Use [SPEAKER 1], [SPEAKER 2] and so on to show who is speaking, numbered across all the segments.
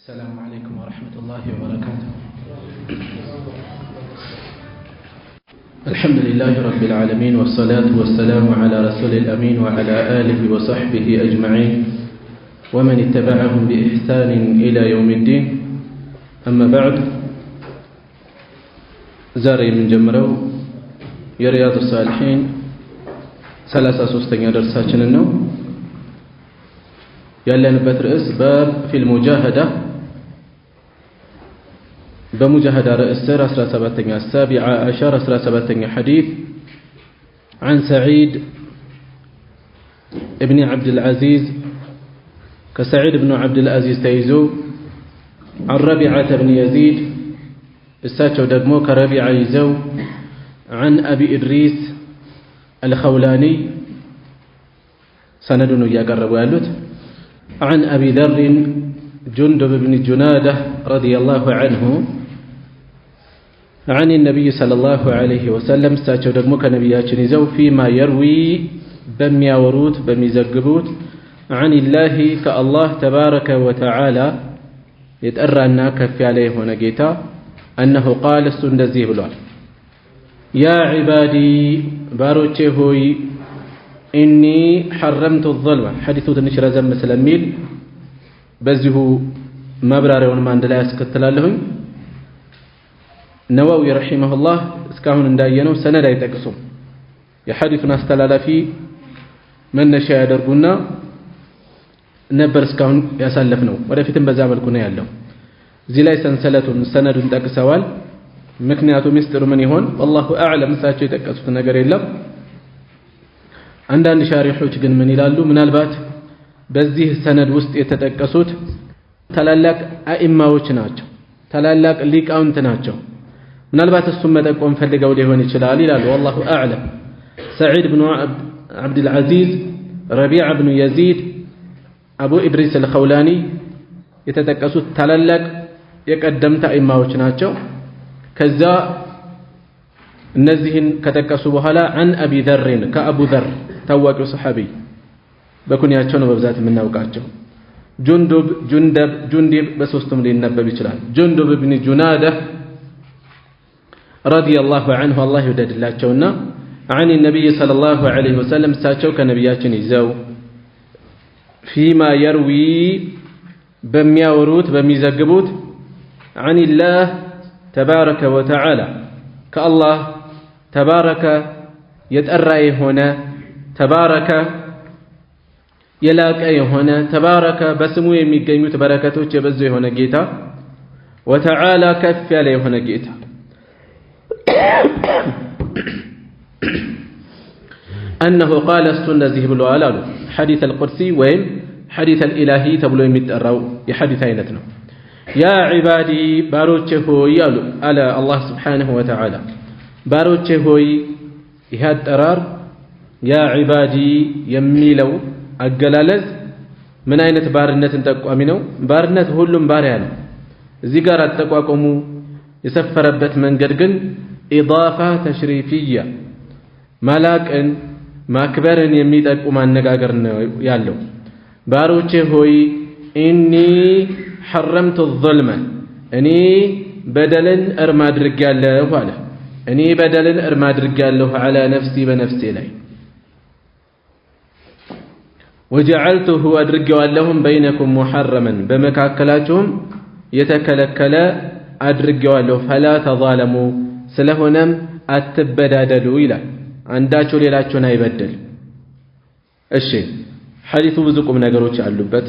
[SPEAKER 1] السلام عليكم ورحمة الله وبركاته. الحمد لله رب العالمين والصلاة والسلام على رسول الأمين وعلى آله وصحبه أجمعين ومن اتبعهم بإحسان إلى يوم الدين. أما بعد، زاري من جمرو يا رياض الصالحين 33 درساتنا النو ያለንበት ርዕስ باب في المجاهدة بمجاهدة رئيس 17 السابعة عشر 17 حديث عن سعيد ابن عبد العزيز كسعيد بن عبد العزيز تيزو عن ربيعة بن يزيد الساتشو دقمو كربيعة يزو عن أبي إدريس الخولاني سندن يقرب يالوت عن أبي ذر جندب بن جنادة رضي الله عنه عن النبي صلى الله عليه وسلم استاجوا دقمو كنبياتنا زو فيما يروي بميا وروت بميزقبوت عن الله كالله تبارك وتعالى يتأرى الناك في عليه ونقيتا أنه قال السندزي بلوال يا عبادي باروتشي هوي إني حرمت الظلم حديث تنشر زم سلميل بزه مبرارون ما عندلا يسكتلالهم نووي رحمه الله اسكاهون انداينو سنة لا يتقسم يحدثنا استلالا في من نشاء درقنا نبر اسكاهون يسلفنو ولا في تنبزامل كنا يالله زي لا سنسلة سند تقسوال مكنياتو مستر من يهون والله أعلم ساتشي تقسوت نقر يلم عندنا شارحوች ግን ምን ይላሉ? ምናልባት በዚህ ሰነድ ውስጥ የተጠቀሱት ታላላቅ አኢማዎች ናቸው፣ ታላላቅ ሊቃውንት ናቸው። ምናልባት እሱም መጠቆም ፈልገው ሊሆን ይችላል ይላሉ። والله اعلم። سعيد بن عبد العزيز، ربيع بن يزيد، ابو ادريس الخولاني የተጠቀሱት ታላላቅ የቀደምት አኢማዎች ናቸው። ከዛ እነዚህን ከተጠቀሱ በኋላ عن ابي ذر كابو ذر ታዋቂው ሰሐቢ በኩንያቸው ነው በብዛት የምናውቃቸው። ጁንዱብ፣ ጁንደብ፣ ጁንዲብ በሶስቱም ሊነበብ ይችላል። ጁንዱብ ኢብኑ ጁናዳ ረዲየላሁ ዐንሁ አላህ ይወደድላቸውና عن النبي صلى الله عليه وسلم ሳቸው ከነብያችን ይዘው فيما يروي በሚያወሩት በሚዘግቡት عن الله تبارك وتعالى كالله تبارك يتأرى هنا ተባረከ የላቀ የሆነ ተባረከ በስሙ የሚገኙት በረከቶች የበዙ የሆነ ጌታ ወተዓላ ከፍ ያለ የሆነ ጌታ أنه قال السنزه ብለዋል አሉ። حديث القدسي ወይም حديث الإلهي ተብሎ የሚጠራው የሐዲስ አይነት ነው። يا عبادي ባሮቼ ሆይ አሉ አለ አላህ Subhanahu Wa Ta'ala ባሮቼ ሆይ ይህ አጠራር يا عبادي የሚለው አገላለጽ ምን አይነት ባርነትን ጠቋሚ ነው? ባርነት ሁሉም ባሪያ ነው። እዚህ ጋር አጠቋቆሙ የሰፈረበት መንገድ ግን ኢዳፋ ተሽሪፊያ ማላቅን ማክበርን የሚጠቁም አነጋገር ነው ያለው። ባሮቼ ሆይ ኢኒ حرمت الظلم እኔ በደልን እርም አድርጌያለሁ አለ። እኔ በደልን እርም አድርጌያለሁ على نفسي በነፍሴ ላይ وجعلته أدرجوالهم بينكم محرما بمكاكلاتهم يتكلكل أدرجوالله فلا تظالموا سلهنم أتبدادلوا إلى عنداتشو ليلاتشونا يبدل الشيء حديث بزوكم نقروش علوبت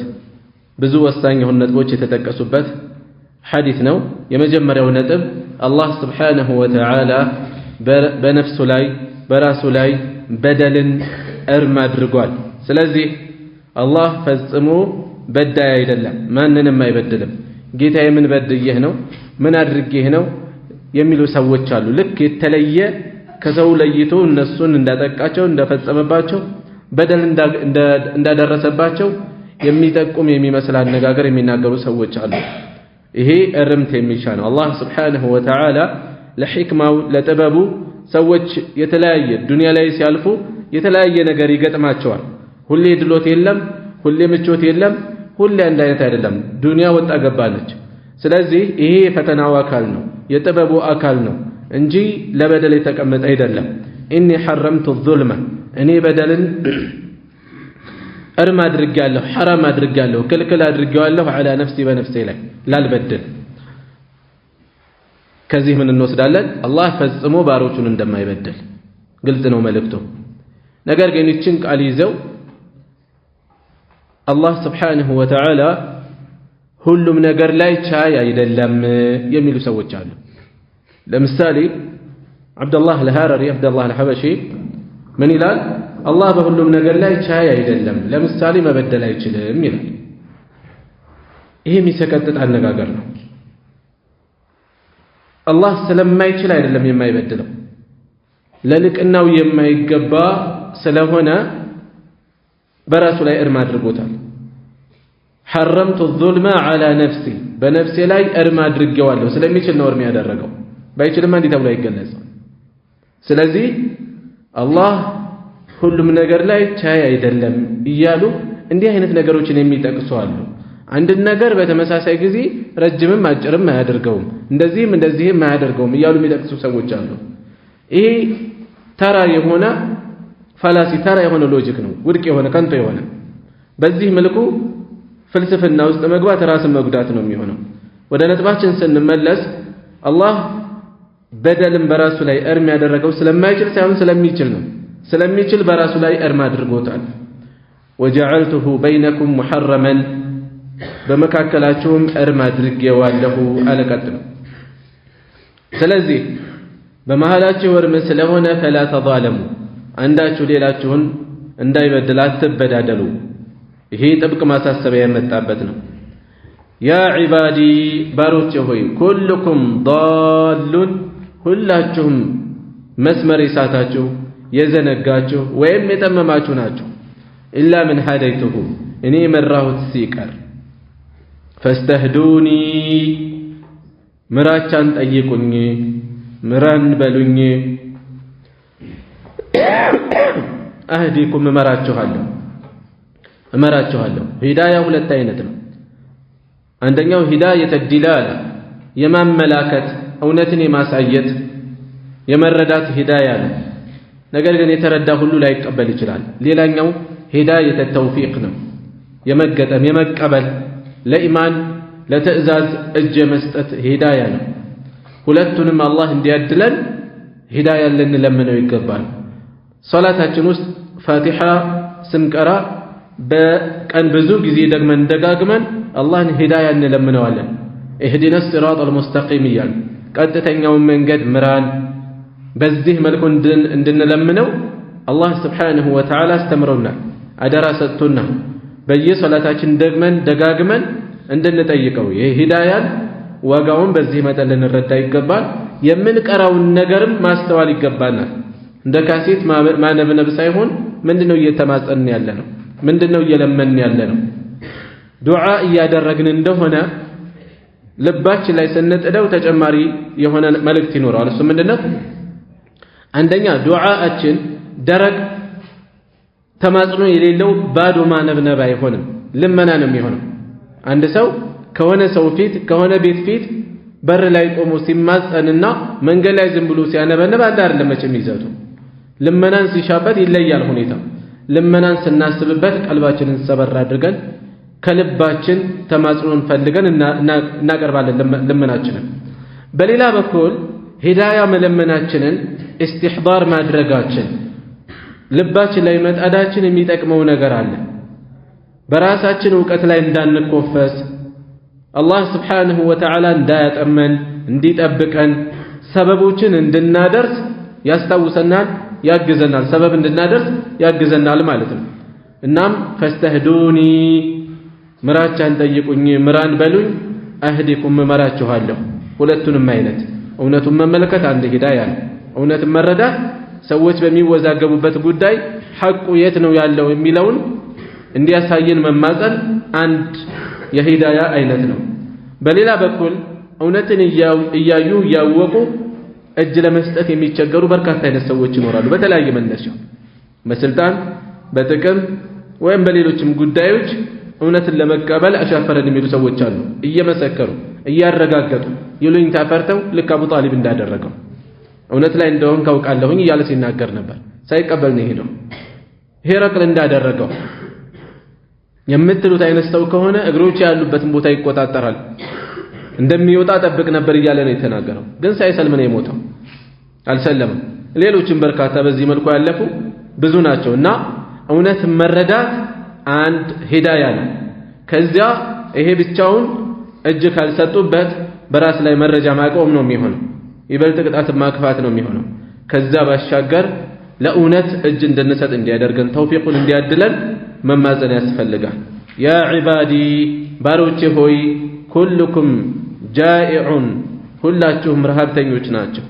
[SPEAKER 1] بزو وستانيهن نتبوش يتتكسوبت حديث نو يمجمر ونتب الله سبحانه وتعالى بنفس لاي براس لاي بدل أرما درجوال سلازي الله ፈጽሞ በዳይ አይደለም፣ ማንንም አይበድልም። ጌታዬ ምን በድዬህ ነው ምን አድርጌህ ነው የሚሉ ሰዎች አሉ። ልክ የተለየ ከሰው ለይቶ እነሱን እንዳጠቃቸው እንደፈጸመባቸው በደል እንዳደረሰባቸው የሚጠቁም የሚመስል አነጋገር የሚናገሩ ሰዎች አሉ። ይሄ እርምት የሚሻ ነው። አላህ Subhanahu Wa Ta'ala ለሕክማው ለጥበቡ ሰዎች የተለያየ ዱንያ ላይ ሲያልፉ የተለያየ ነገር ይገጥማቸዋል። ሁሌ ድሎት የለም፣ ሁሌ ምቾት የለም፣ ሁሌ አንድ አይነት አይደለም። ዱንያ ወጣ ገባለች። ስለዚህ ይሄ የፈተናው አካል ነው፣ የጥበቡ አካል ነው እንጂ ለበደል የተቀመጠ አይደለም። ኢኒ ሐረምቱ ዙልመ እኔ በደልን እርም አድርጌያለሁ፣ ሐራም አድርጌያለሁ፣ ክልክል አድርጌዋለሁ ዐላ ነፍሲ በነፍሴ ላይ ላልበድል። ከዚህ ምን እንወስዳለን? አላህ ፈጽሞ ባሮቹን እንደማይበድል ግልጽ ነው መልእክቱ። ነገር ግን ይችን ቃል ይዘው አላህ ስብሓንሁ ወተዓላ ሁሉም ነገር ላይ ቻይ አይደለም የሚሉ ሰዎች አሉ። ለምሳሌ ዓብደላህ አልሃረሪ ዓብደላህ አልሐበሺ ምን ይላል? አላህ በሁሉም ነገር ላይ ቻይ አይደለም፣ ለምሳሌ መበደል አይችልም ይላል። ይሄ የሚሰቀጥጥ አነጋገር ነው። አላህ ስለማይችል አይደለም የማይበድለው፣ ለልቅናው የማይገባ ስለሆነ በራሱ ላይ እርም አድርጎታል። ሐረምቱ ዙልመ ዐላ ነፍሲ በነፍሴ ላይ እርም አድርጌዋለሁ ስለሚችል ነው እርም ያደረገው። ባይችልማ እንዲህ ተብሎ አይገለጽም። ስለዚህ አላህ ሁሉም ነገር ላይ ቻይ አይደለም እያሉ እንዲህ አይነት ነገሮችን የሚጠቅሱ አሉ። አንድን ነገር በተመሳሳይ ጊዜ ረጅምም አጭርም አያደርገውም፣ እንደዚህም አያደርገውም እያሉ የሚጠቅሱ ሰዎች አሉ። ይሄ ተራ የሆነ ፋላሲ፣ ተራ የሆነ ሎጂክ ነው፣ ውድቅ የሆነ ከንቱ የሆነ። በዚህ መልኩ ፍልስፍና ውስጥ መግባት ራስን መጉዳት ነው የሚሆነው። ወደ ነጥባችን ስንመለስ አላህ በደልን በራሱ ላይ እርም ያደረገው ስለማይችል ሳይሆን ስለሚችል ነው። ስለሚችል በራሱ ላይ እርም አድርጎታል። ወጀዐልቱሁ በይነኩም ሙሐረመን በመካከላችሁም እርም አድርጌዋለሁ አለቀጥሎ። ስለዚህ በመሃላችሁ እርም ስለሆነ ፈላ ተዛለሙ አንዳችሁ ሌላችሁን እንዳይበድል አትበዳደሉ። ይሄ ጥብቅ ማሳሰቢያ የመጣበት ነው። ያ ዒባዲ ባሮቼ ሆይ ኩልኩም ዳሉን ሁላችሁም መስመር የሳታችሁ የዘነጋችሁ ወይም የጠመማችሁ ናችሁ። ኢላ ምን ሀደይቱሁ እኔ መራሁት ሲቀር ፈስተህዱኒ ምራቻን ጠይቁኝ፣ ምራን በሉኝ። አህዲኩም እመራችኋለሁ። ሂዳያ ሁለት አይነት ነው። አንደኛው ሂዳየተ ዲላላ የማመላከት እውነትን የማሳየት የመረዳት ሂዳያ ነው። ነገር ግን የተረዳ ሁሉ ላይቀበል ይችላል። ሌላኛው ሂዳየተ ተውፊቅ ነው፣ የመገጠም የመቀበል ለኢማን ለትዕዛዝ እጅ መስጠት ሂዳያ ነው። ሁለቱንም አላህ እንዲያድለን ሂዳያ ልንለምነው ይገባል። ሶላታችን ውስጥ ፋቲሓ ስንቀራ በቀን ብዙ ጊዜ ደግመን ደጋግመን አላህን ሂዳያ እንለምነዋለን። ኢህዲነ ሲራጠል ሙስተቂም እያልን ቀጥተኛውን መንገድ ምራን። በዚህ መልኩ እንድንለምነው አላህ ስብሓንሁ ወተዓላ አስተምሮናል፣ አደራ ሰጥቶናል። በየሶላታችን ደግመን ደጋግመን እንድንጠይቀው ይህ ሂዳያን ዋጋውን በዚህ መጠን ልንረዳ ይገባል። የምንቀራውን ነገርም ማስተዋል ይገባናል። እንደ ካሴት ማነብነብ ሳይሆን ምንድነው እየተማጸንን ያለ ነው? ምንድነው እየለመንን ያለ ነው? ዱዓ እያደረግን እንደሆነ ልባችን ላይ ስንጥደው ተጨማሪ የሆነ መልእክት ይኖረዋል። እሱ ምንድነው? አንደኛ ዱዓአችን ደረቅ ተማጽኖ የሌለው ባዶ ማነብነብ አይሆንም፣ ልመና ነው የሚሆነው። አንድ ሰው ከሆነ ሰው ፊት ከሆነ ቤት ፊት በር ላይ ቆሞ ሲማጸንና መንገድ ላይ ዝም ብሎ ሲያነበነብ አንድ አይደለም መቼም ይዘቱ። ልመናን ሲሻበት ይለያል ሁኔታ። ልመናን ስናስብበት ቀልባችንን ሰበር አድርገን ከልባችን ተማጽኖን ፈልገን እናቀርባለን ልመናችንን። በሌላ በኩል ሂዳያ መለመናችንን ኢስቲሕዳር ማድረጋችን ልባችን ላይ መጣዳችን የሚጠቅመው ነገር አለ። በራሳችን ዕውቀት ላይ እንዳንኮፈስ አላህ ስብሓንሁ ወተዓላ እንዳያጠመን እንዲጠብቀን ሰበቦችን እንድናደርስ ያስታውሰናል፣ ያግዘናል። ሰበብ እንድናደርስ ያግዘናል ማለት ነው። እናም ፈስተህዱኒ ምራቻን ጠይቁኝ፣ ምራን በሉኝ፣ አህዲኩም እመራችኋለሁ። ሁለቱንም አይነት እውነቱን መመልከት አንድ ሂዳያ ነው። እውነትን መረዳት ሰዎች በሚወዛገቡበት ጉዳይ ሐቁ የት ነው ያለው የሚለውን እንዲያሳየን መማጸን አንድ የሂዳያ አይነት ነው። በሌላ በኩል እውነትን እያዩ እያወቁ እጅ ለመስጠት የሚቸገሩ በርካታ አይነት ሰዎች ይኖራሉ። በተለያየ መነሻ በስልጣን በጥቅም ወይም በሌሎችም ጉዳዮች እውነትን ለመቀበል አሻፈረን የሚሉ ሰዎች አሉ። እየመሰከሩ እያረጋገጡ ይሉኝታ ፈርተው ልክ አቡ ጣሊብ እንዳደረገው እውነት ላይ እንደሆን ካውቃለሁኝ እያለ ሲናገር ነበር። ሳይቀበል ነው ሄደው ሄረቅል እንዳደረገው የምትሉት አይነት ሰው ከሆነ እግሮች ያሉበትን ቦታ ይቆጣጠራል እንደሚወጣ ጠብቅ ነበር እያለ ነው የተናገረው። ግን ሳይሰልም ነው የሞተው። አልሰለምም። ሌሎችም በርካታ በዚህ መልኩ ያለፉ ብዙ ናቸው። እና እውነት መረዳት አንድ ሂዳያ ነው። ከዚያ ይሄ ብቻውን እጅ ካልሰጡበት በራስ ላይ መረጃ ማቆም ነው የሚሆነው። ይበልጥ ቅጣት ማክፋት ነው የሚሆነው። ከዛ ባሻገር ለእውነት እጅ እንድንሰጥ እንዲያደርገን ተውፊቁን እንዲያድለን መማፀን ያስፈልጋል። ያ ዒባዲ ባሮቼ ሆይ ኩልኩም ጃኢዑን ሁላችሁም ረሃብተኞች ናቸው።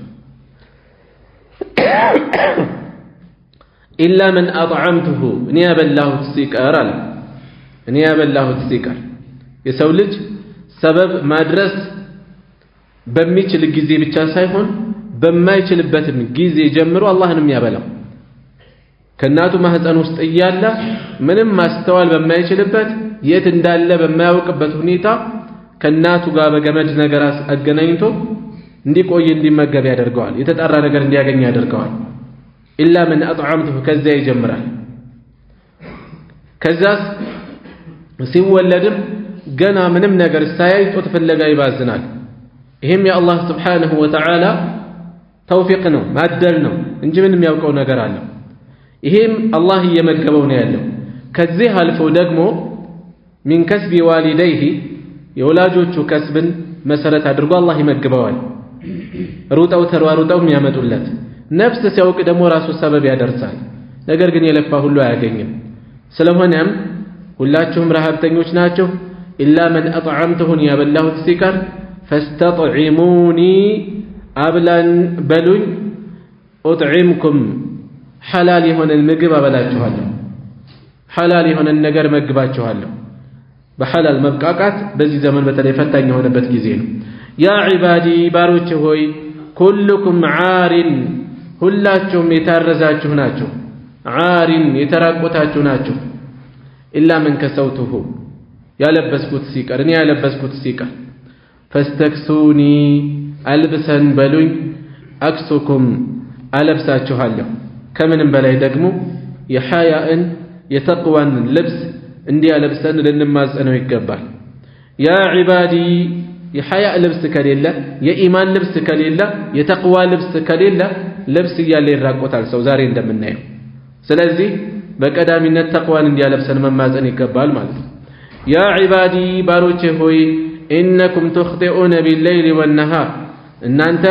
[SPEAKER 1] ኢላ መን አጥዓምቱሁ እኔ ያበላሁት ሲቀር አለ። እኔ ያበላሁት ሲቀር የሰው ልጅ ሰበብ ማድረስ በሚችል ጊዜ ብቻ ሳይሆን በማይችልበትም ጊዜ ጀምሮ አላህንም ያበላው ከእናቱ ማህፀን ውስጥ እያለ ምንም ማስተዋል በማይችልበት የት እንዳለ በማያውቅበት ሁኔታ ከእናቱ ጋር በገመድ ነገር አገናኝቶ እንዲቆይ እንዲመገብ ያደርገዋል። የተጣራ ነገር እንዲያገኝ ያደርገዋል። ኢላ መን አጥዓምቱሁ ከዚያ ይጀምራል። ከዛስ ሲወለድም ገና ምንም ነገር ሳያይ ጡት ፍለጋ ይባዝናል። ይህም የአላህ ስብሓንሁ ወተዓላ ተውፊቅ ነው ማደል ነው እንጂ ምን የሚያውቀው ነገር አለው? ይሄም አላህ እየመገበው ነው ያለው። ከዚህ አልፎ ደግሞ ሚን ከስቢ ዋሊደይህ የወላጆቹ ከስብን መሰረት አድርጎ አላህ ይመግበዋል። ሩጠው ተሯሩጠው የሚያመጡለት ነፍስ ሲያውቅ ደግሞ ራሱ ሰበብ ያደርሳል። ነገር ግን የለፋ ሁሉ አያገኝም። ስለሆነም ሁላችሁም ረሃብተኞች ናቸው። ኢላ መን አጥዓምቱሁን ያበላሁት ሲቀር ፈስተጥዒሙኒ አብላን በሉኝ፣ ኡጥዒምኩም ሐላል የሆነን ምግብ አበላችኋለሁ፣ ሐላል የሆነን ነገር መግባችኋለሁ። በሐላል መብቃቃት በዚህ ዘመን በተለይ ፈታኝ የሆነበት ጊዜ ነው። ያ ዒባዲ ባሮች ሆይ ኩልኩም ዓሪን ሁላችሁም የታረዛችሁ ናችሁ፣ ዓሪን የተራቆታችሁ ናችሁ። ኢላ መን ከሰውቱሁ ያለበስኩት ሲቀር እኔ ያለበስኩት ሲቀር ፈስተክሱኒ አልብሰን በሉኝ፣ አክሱኩም አለብሳችኋለሁ። ከምንም በላይ ደግሞ የሐያእን የተቅዋን ልብስ እንዲያለብሰን ልንማጸነው ይገባል። ያ ዒባዲ የሐያእ ልብስ ከሌለ፣ የኢማን ልብስ ከሌለ፣ የተቅዋ ልብስ ከሌለ ልብስ እያለ ይራቆታል ሰው ዛሬ እንደምናየው። ስለዚህ በቀዳሚነት ተቅዋን እንዲያለብሰን መማጸን ይገባል ማለት ነው። ያ ዒባዲ ባሮቼ ሆይ ኢነኩም ትኽጢኡነ ቢለይሊ ወነሃር እናንተ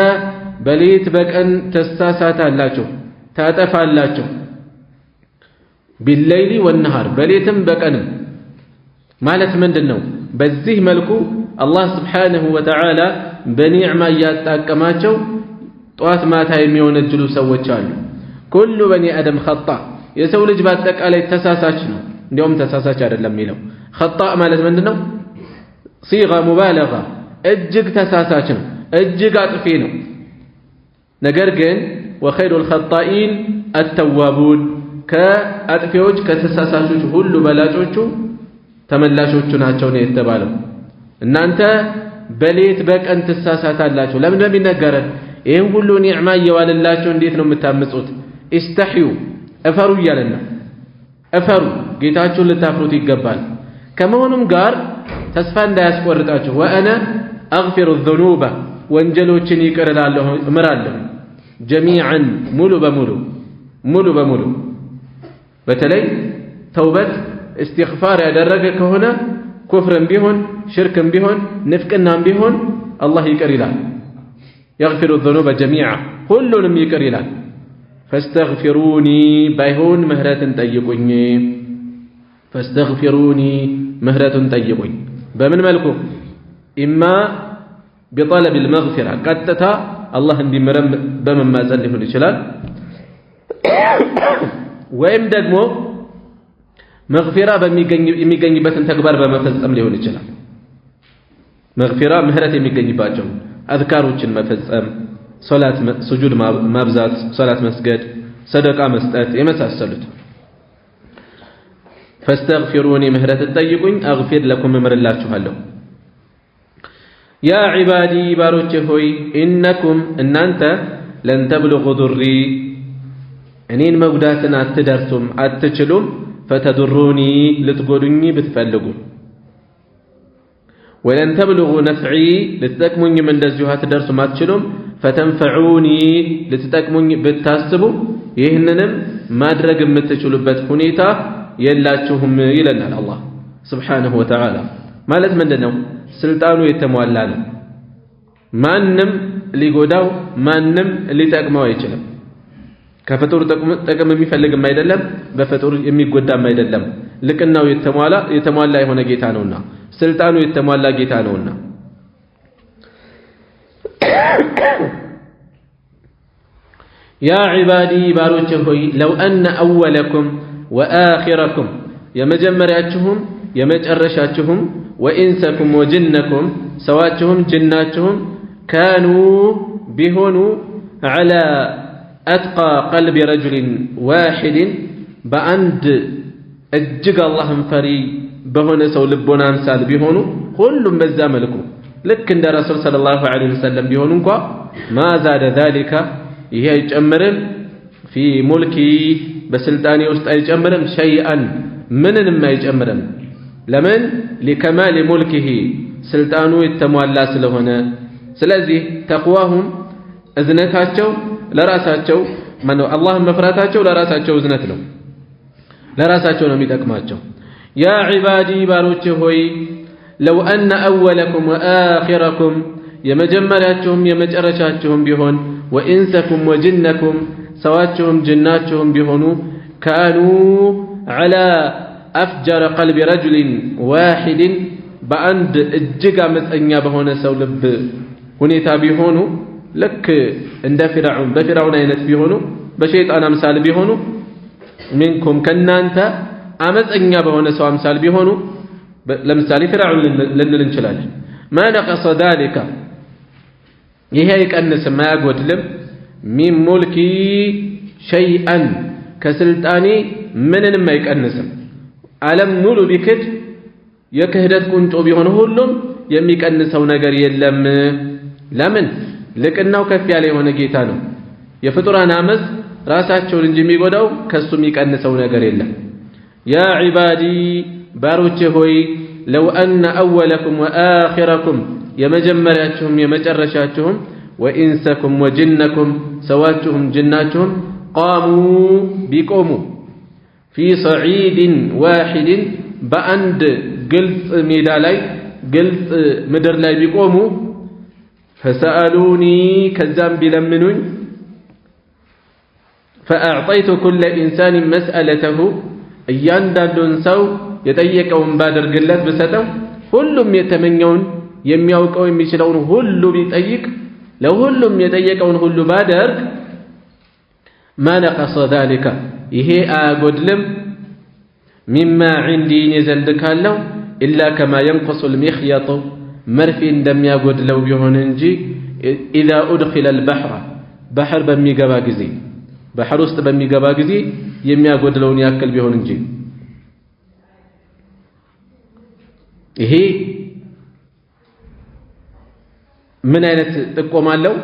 [SPEAKER 1] በሌት በቀን ተሳሳታላችሁ ታጠፋላችሁ። ቢለይሊ ወነሃር በሌትም በቀንም ማለት ምንድን ነው? በዚህ መልኩ አላህ ስብሓንሁ ወተዓላ በኒዕማ እያጣቀማቸው ጠዋት ማታ የሚወነጅሉ ሰዎች አሉ። ኩሉ በኒ አደም ኸጣ የሰው ልጅ በአጠቃላይ ተሳሳች ነው። እንዲያውም ተሳሳች አይደለም የሚለው ኸጣእ ማለት ምንድን ነው? ሲጋ ሙባለጋ እጅግ ተሳሳች ነው፣ እጅግ አጥፊ ነው። ነገር ግን ወኸይሩል ኸጣኢን አተዋቡን ከአጥፊዎች ከተሳሳቾች ሁሉ በላጮቹ ተመላሾቹ ናቸው ነው የተባለው። እናንተ በሌት በቀን ትሳሳታላችሁ። ለምን እንደሚነገረን ይህን ሁሉ ኒዕማ እየዋለላችሁ እንዴት ነው የምታምጹት? ኢስተሕዩ እፈሩ እያለን ነው። እፈሩ፣ ጌታችሁን ልታፍሩት ይገባል። ከመሆኑም ጋር ተስፋ እንዳያስቆርጣችሁ ወአነ አግፊሩ ዙኑበ ወንጀሎችን ይቅር እላለሁ እምራለሁ፣ ጀሚዐን ሙሉ በሙሉ በተለይ ተውበት እስትግፋር ያደረገ ከሆነ ኩፍርም ቢሆን ሽርክም ቢሆን ንፍቅናም ቢሆን አላህ ይቅር ይላል። የግፊሩ ዙኑበ ጀሚዓ ሁሉንም ይቅር ይላል። ፈስተግፊሩኒ ባይሆን ምህረትን ጠይቁኝ፣ ፈስተግፊሩኒ ምህረቱን ጠይቁኝ። በምን መልኩ? ኢማ ቢጠለቢል መግፊራ ቀጥታ አላህ እንዲምረን በመማፀን ሊሆን ይችላል። ወይም ደግሞ መግፊራ የሚገኝበትን ተግባር በመፈጸም ሊሆን ይችላል። መግፊራ ምህረት የሚገኝባቸው አዝካሮችን መፈጸም፣ ሶላት ስጁድ ማብዛት፣ ሶላት መስገድ፣ ሰደቃ መስጠት የመሳሰሉት። ፈስተግፊሩኒ ምህረት ጠይቁኝ አግፊር ለኩም እምርላችኋለሁ። ያ ዒባዲ ባሮቼ ሆይ ኢነኩም እናንተ ለን ተብሉጉ ዱሪ እኔን መጉዳትን አትደርሱም አትችሉም ፈተዱሩኒ ልትጎዱኝ ብትፈልጉ ወለን ተብሉጉ ነፍዒ ልትጠቅሙኝም እንደዚሁ አትደርሱም አትችሉም ፈተንፈዑኒ ልትጠቅሙኝ ብታስቡ ይህንንም ማድረግ የምትችሉበት ሁኔታ የላችሁም ይለናል አላህ ስብሓነሁ ወተዓላ። ማለት ምንድነው? ስልጣኑ የተሟላ ነው። ማንም ሊጎዳው ማንም ሊጠቅመው አይችልም። ከፍጡር ጥቅም የሚፈልግም አይደለም፣ በፍጡር የሚጎዳም አይደለም። ልቅናው የተሟላ የሆነ ጌታ ነውና፣ ስልጣኑ የተሟላ ጌታ ነውና። ያ ዒባዲ ባሮቼ ሆይ ለው አነ አወለኩም ወአኺረኩም የመጀመሪያችሁም የመጨረሻችሁም ወኢንሰኩም ወጅነኩም ሰዋችሁም ጅናችሁም ካኑ ቢሆኑ ዐላ አትቃ ቀልቢ ረጁሊን ዋሒድን በአንድ እጅግ አላህን ፈሪ በሆነ ሰው ልቦና አምሳል ቢሆኑ ሁሉም በዛ መልኩ ልክ እንደ ረሱል ሰለላሁ ዐለይሂ ወሰለም ቢሆኑ እንኳ ማ ዛደ ዛሊከ ይሄ አይጨምርም ፊ ሙልኪ በስልጣኔ ውስጥ አይጨምርም ሸይአን ምንንም አይጨምርም። ለምን? ሊከማል ሙልኪሂ ስልጣኑ የተሟላ ስለሆነ። ስለዚህ ተቅዋሁም እዝነታቸው ለራሳቸው ማነው አላህን መፍራታቸው ለራሳቸው እዝነት ነው፣ ለራሳቸው ነው የሚጠቅማቸው። ያ ዒባዲ ባሮቼ ሆይ ለው አነ አወለኩም ወአኺረኩም የመጀመሪያችሁም የመጨረሻችሁም ቢሆን ወኢንሰኩም ወጅነኩም ሰዋችሁም ጅናችሁም ቢሆኑ ካኑ ዐላ አፍጀረ ቀልቢ ረጁሊን ዋሒድን በአንድ እጅግ አመፀኛ በሆነ ሰው ልብ ሁኔታ ቢሆኑ ልክ እንደ ፊርዓውን በፊርዓውን አይነት ቢሆኑ በሸይጣን አምሳል ቢሆኑ ሚንኩም ከናንተ አመፀኛ በሆነ ሰው አምሳል ቢሆኑ ለምሳሌ ፊርዓውን ልንል እንችላለን። ማ ነቀሰ ዛሊከ ይሄ አይቀንስም አያጎድልም ሚን ሙልኪ ሸይአን ከስልጣኔ ምንንም አይቀንስም። ዓለም ሙሉ ቢክድ የክህደት ቁንጮ ቢሆን ሁሉም የሚቀንሰው ነገር የለም። ለምን? ልቅናው ከፍ ያለ የሆነ ጌታ ነው። የፍጡራን አመፅ ራሳቸውን እንጂ የሚጎዳው ከሱ የሚቀንሰው ነገር የለም። ያ ዒባዲ ባሮቼ ሆይ ለው አነ አወለኩም ወአኺረኩም የመጀመሪያችሁም የመጨረሻችሁም ወኢንሰኩም ወጅነኩም ሰዋችሁም ጅናችሁም ቃሙ ቢቆሙ ፊ ሰዒድን ዋሒድን በአንድ ግልጽ ሜዳ ላይ ግልጽ ምድር ላይ ቢቆሙ ፈሰአሉኒ ከዛም ቢለምኑኝ ፈአዕጠይቱ ኩለ ኢንሳን መስአለተሁ እያንዳንዱን ሰው የጠየቀውን ባደርግለት ብሰጠው ሁሉም የተመኘውን የሚያውቀው የሚችለውን ሁሉ ቢጠይቅ ለሁሉም የጠየቀውን ሁሉ ባደርግ ማ ነቀሰ ዛሊከ ይሄ አያጎድልም ሚማ ዒንዲ እኔ ዘንድ ካለው ኢላ ከማ የንቁሱ ልሚኽየጡ መርፌ እንደሚያጎድለው ቢሆን እንጂ ኢዛ ኡድኺለ አልበሕረ ባህር በሚገባ ጊዜ ባህር ውስጥ በሚገባ ጊዜ የሚያጎድለውን ያክል ቢሆን እንጂ። ይሄ ምን አይነት ጥቆማ አለው?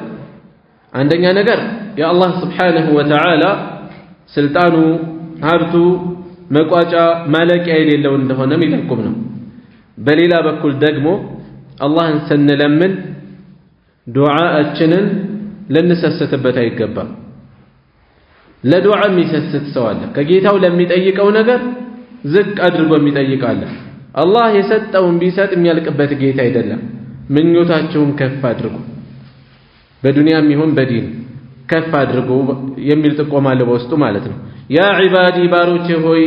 [SPEAKER 1] አንደኛ ነገር የአላህ ስብሓነሁ ወተዓላ ስልጣኑ ሀብቱ መቋጫ ማለቂያ የሌለው እንደሆነ የሚጠቁም ነው። በሌላ በኩል ደግሞ አላህን ስንለምን ዱዓችንን ልንሰስትበት አይገባም። ለዱዓ የሚሰስት ሰው አለ። ከጌታው ለሚጠይቀው ነገር ዝቅ አድርጎ የሚጠይቅ አለ። አላህ የሰጠውን ቢሰጥ የሚያልቅበት ጌታ አይደለም። ምኞታችሁን ከፍ አድርጉ፣ በዱንያም ይሁን በዲን ከፍ አድርጉ የሚል ጥቆማ አለ በውስጡ ማለት ነው። ያ ዒባዲ ባሮቼ ሆይ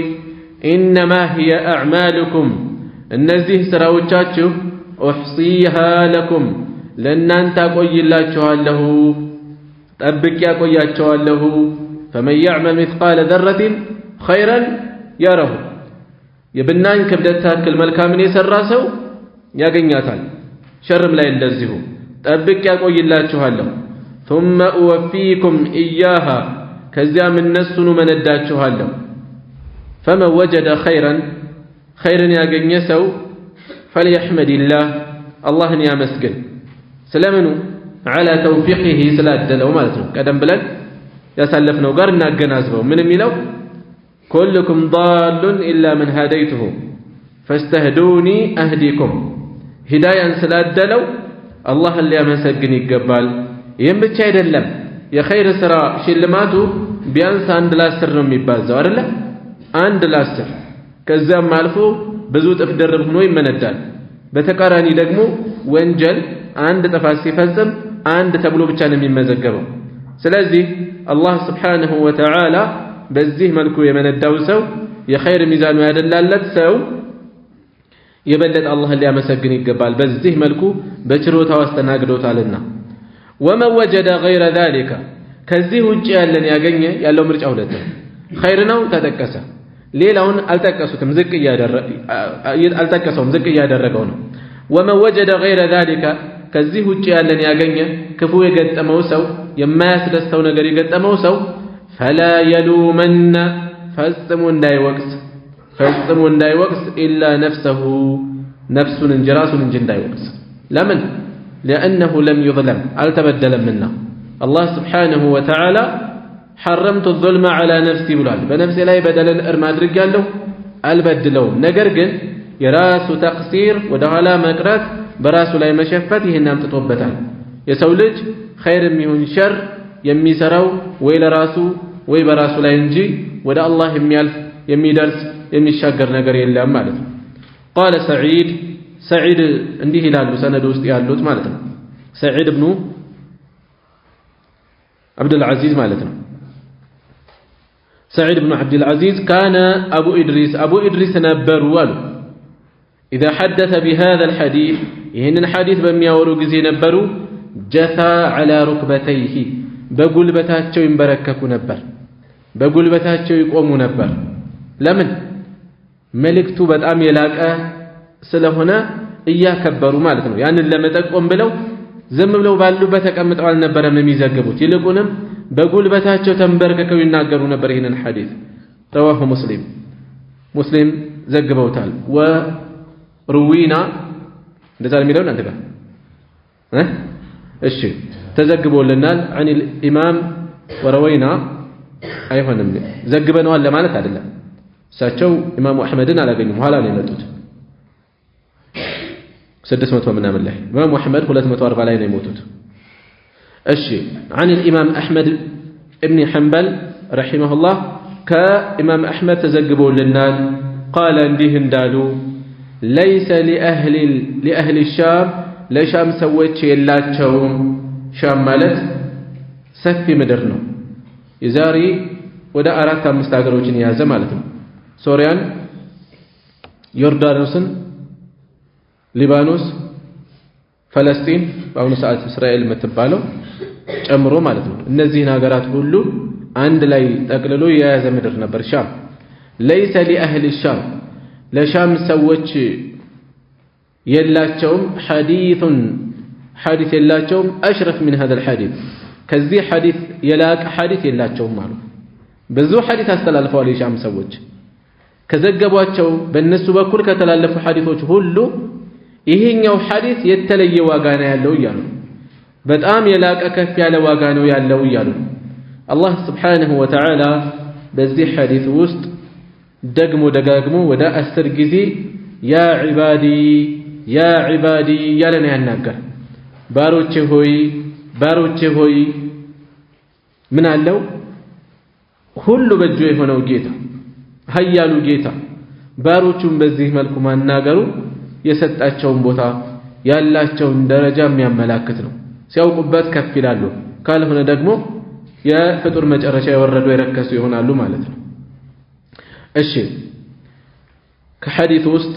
[SPEAKER 1] ኢነማ ሂየ አዕማሉኩም እነዚህ ስራዎቻችሁ ኡሕሲሃ ለኩም ለእናንተ አቆይላችኋለሁ፣ ጠብቄ ያቆያቸዋለሁ። ፈመን ያዕመል ሚስቃለ ዘረትን ኸይረን የረሁ የብናኝ ክብደት ታክል መልካምን የሰራ ሰው ያገኛታል፣ ሸርም ላይ እንደዚሁ ጠብቄ ያቆይላችኋለሁ። ثم أوفيكم إياها ከዚያም እነሱኑ መነዳችኋለሁ። ፈመን ወጀደ ኸይረን خيرن ያገኘ ሰው فليحمد الله አላህን ያመስግን ስለምኑ على توفيقه ስላደለው ማለት ነው ቀደም ብለን ያሳለፍነው ጋር እናገናዝበው ምን የሚለው كلكم ضال إلا من هديته فاستهدوني أهديكم هداية ስላደለው አላህን ሊያመሰግን ይገባል ይሄን ብቻ አይደለም የኸይር ስራ ሽልማቱ ቢያንስ 1 ለ10 ነው የሚባዛው አይደለ 1 ለ10 ከዛም አልፎ ብዙ ጥፍ ደርብ ሆኖ ይመነዳል በተቃራኒ ደግሞ ወንጀል አንድ ጥፋት ሲፈጽም አንድ ተብሎ ብቻ ነው የሚመዘገበው ስለዚህ አላህ Subhanahu Wa Ta'ala በዚህ መልኩ የመነዳው ሰው የኸይር ሚዛኑ ያደላለት ሰው የበለጠ አላህን ሊያመሰግን ይገባል በዚህ መልኩ በችሮታው አስተናግዶታልና ومن وجد غير ذلك ከዚህ ውጪ ያለን ያገኘ ያለው ምርጫ ሁለት ነው ኸይር ነው ተጠቀሰ ሌላውን አልጠቀሱትም ዝቅ እያደረገው ነው ومن وجد غير ذلك ከዚህ ውጪ ያለን ያገኘ ክፉ የገጠመው ሰው የማያስደስተው ነገር የገጠመው ሰው فلا يلومن ፈጽሞ እንዳይወቅስ إلا نفسه ነፍሱን እንጂ ራሱን እንጂ እንዳይወቅስ ለምን لأنه لم يظلم አልተበደለም منا الله سبحانه وتعالى حرمت الظلم على نفسي ብሏል በነፍሴ ላይ በደልን እርም አድርጌያለሁ አልበድለውም ነገር ግን የራሱ ተቅሲር ወደ ኋላ መቅረት በራሱ ላይ መሸፈት ይሄን አምጥቶበታል የሰው ልጅ ኸይርም ይሁን ሸር የሚሰራው ወይ ለራሱ ወይ በራሱ ላይ እንጂ ወደ አላህ የሚያልፍ የሚደርስ የሚሻገር ነገር የለም ማለት ነው قال سعيد እንዲህ ይላሉ ሰነድ ውስጥ ያሉት ማለት ነው سعيد ابن عبد العزيز ማለት ነው سعيد بن عبد العزيز كان أبو إدريس ነበሩ አሉ إذا حدث بهذا الحديث ይህንን ሐዲስ በሚያወሩ ጊዜ ነበሩ جثى على ركبتيه በጉልበታቸው ይንበረከኩ ነበር በጉልበታቸው ይቆሙ ነበር ለምን መልእክቱ በጣም የላቀ ስለሆነ እያከበሩ ማለት ነው ያንን ለመጠቆም ብለው ዝም ብለው ባሉበት ተቀምጠው አልነበረም የሚዘግቡት ይልቁንም በጉልበታቸው ተንበርከከው ይናገሩ ነበር ይህንን ሐዲስ رواه ሙስሊም ዘግበውታል وروينا እንደዛ የሚለው እናንተ ጋር እሺ ተዘግቦልናል عن الامام وروينا አይሆንም ዘግበነዋል ለማለት አይደለም እሳቸው ኢማሙ አህመድን አላገኙም ኋላ ነው የመጡት 600 ምናምን ላይ ኢማሙ አህመድ 240 ላይ ነው የሞቱት እሺ عن الامام احمد ابن حنبل رحمه الله كامام احمد تزغبولنال قال እንዲህ እንዳሉ ليس لاهل الشام ለሻም ሰዎች የላቸውም ሻም ማለት ሰፊ ምድር ነው የዛሬ ወደ 4-5 ሀገሮችን የያዘ ማለት ነው ሶሪያን ዮርዳኖስን ሊባኖስ ፈለስጢን በአሁኑ ሰዓት እስራኤል የምትባለው ጨምሮ ማለት ነው እነዚህን ሀገራት ሁሉ አንድ ላይ ጠቅልሎ የያዘ ምድር ነበር ሻም ليس لاهل الشام ለሻም ሰዎች የላቸውም ሐዲስ የላቸውም አሽረፍ من هذا الحديث ከዚህ ሐዲስ የላቀ ሐዲስ የላቸውም ማለት ብዙ ሐዲስ አስተላልፈዋል የሻም ሰዎች ከዘገቧቸው በእነሱ በኩል ከተላለፉ ሐዲሶች ሁሉ ይሄኛው ሐዲስ የተለየ ዋጋ ነው ያለው ይያሉ በጣም የላቀ ከፍ ያለ ዋጋ ነው ያለው ይያሉ አላህ Subhanahu Wa Ta'ala በዚህ ሐዲስ ውስጥ ደግሞ ደጋግሞ ወደ 10 ጊዜ ያ ዒባዲ ያለና ያናገር ባሮቼ ሆይ ምን አለው ሁሉ በእጁ የሆነው ጌታ ኃያሉ ጌታ ባሮቹን በዚህ መልኩ ማናገሩ የሰጣቸውን ቦታ ያላቸውን ደረጃ የሚያመላክት ነው ሲያውቁበት ከፍ ይላሉ ካልሆነ ደግሞ የፍጡር መጨረሻ የወረዱ የረከሱ ይሆናሉ ማለት ነው እሺ ከሐዲስ ውስጥ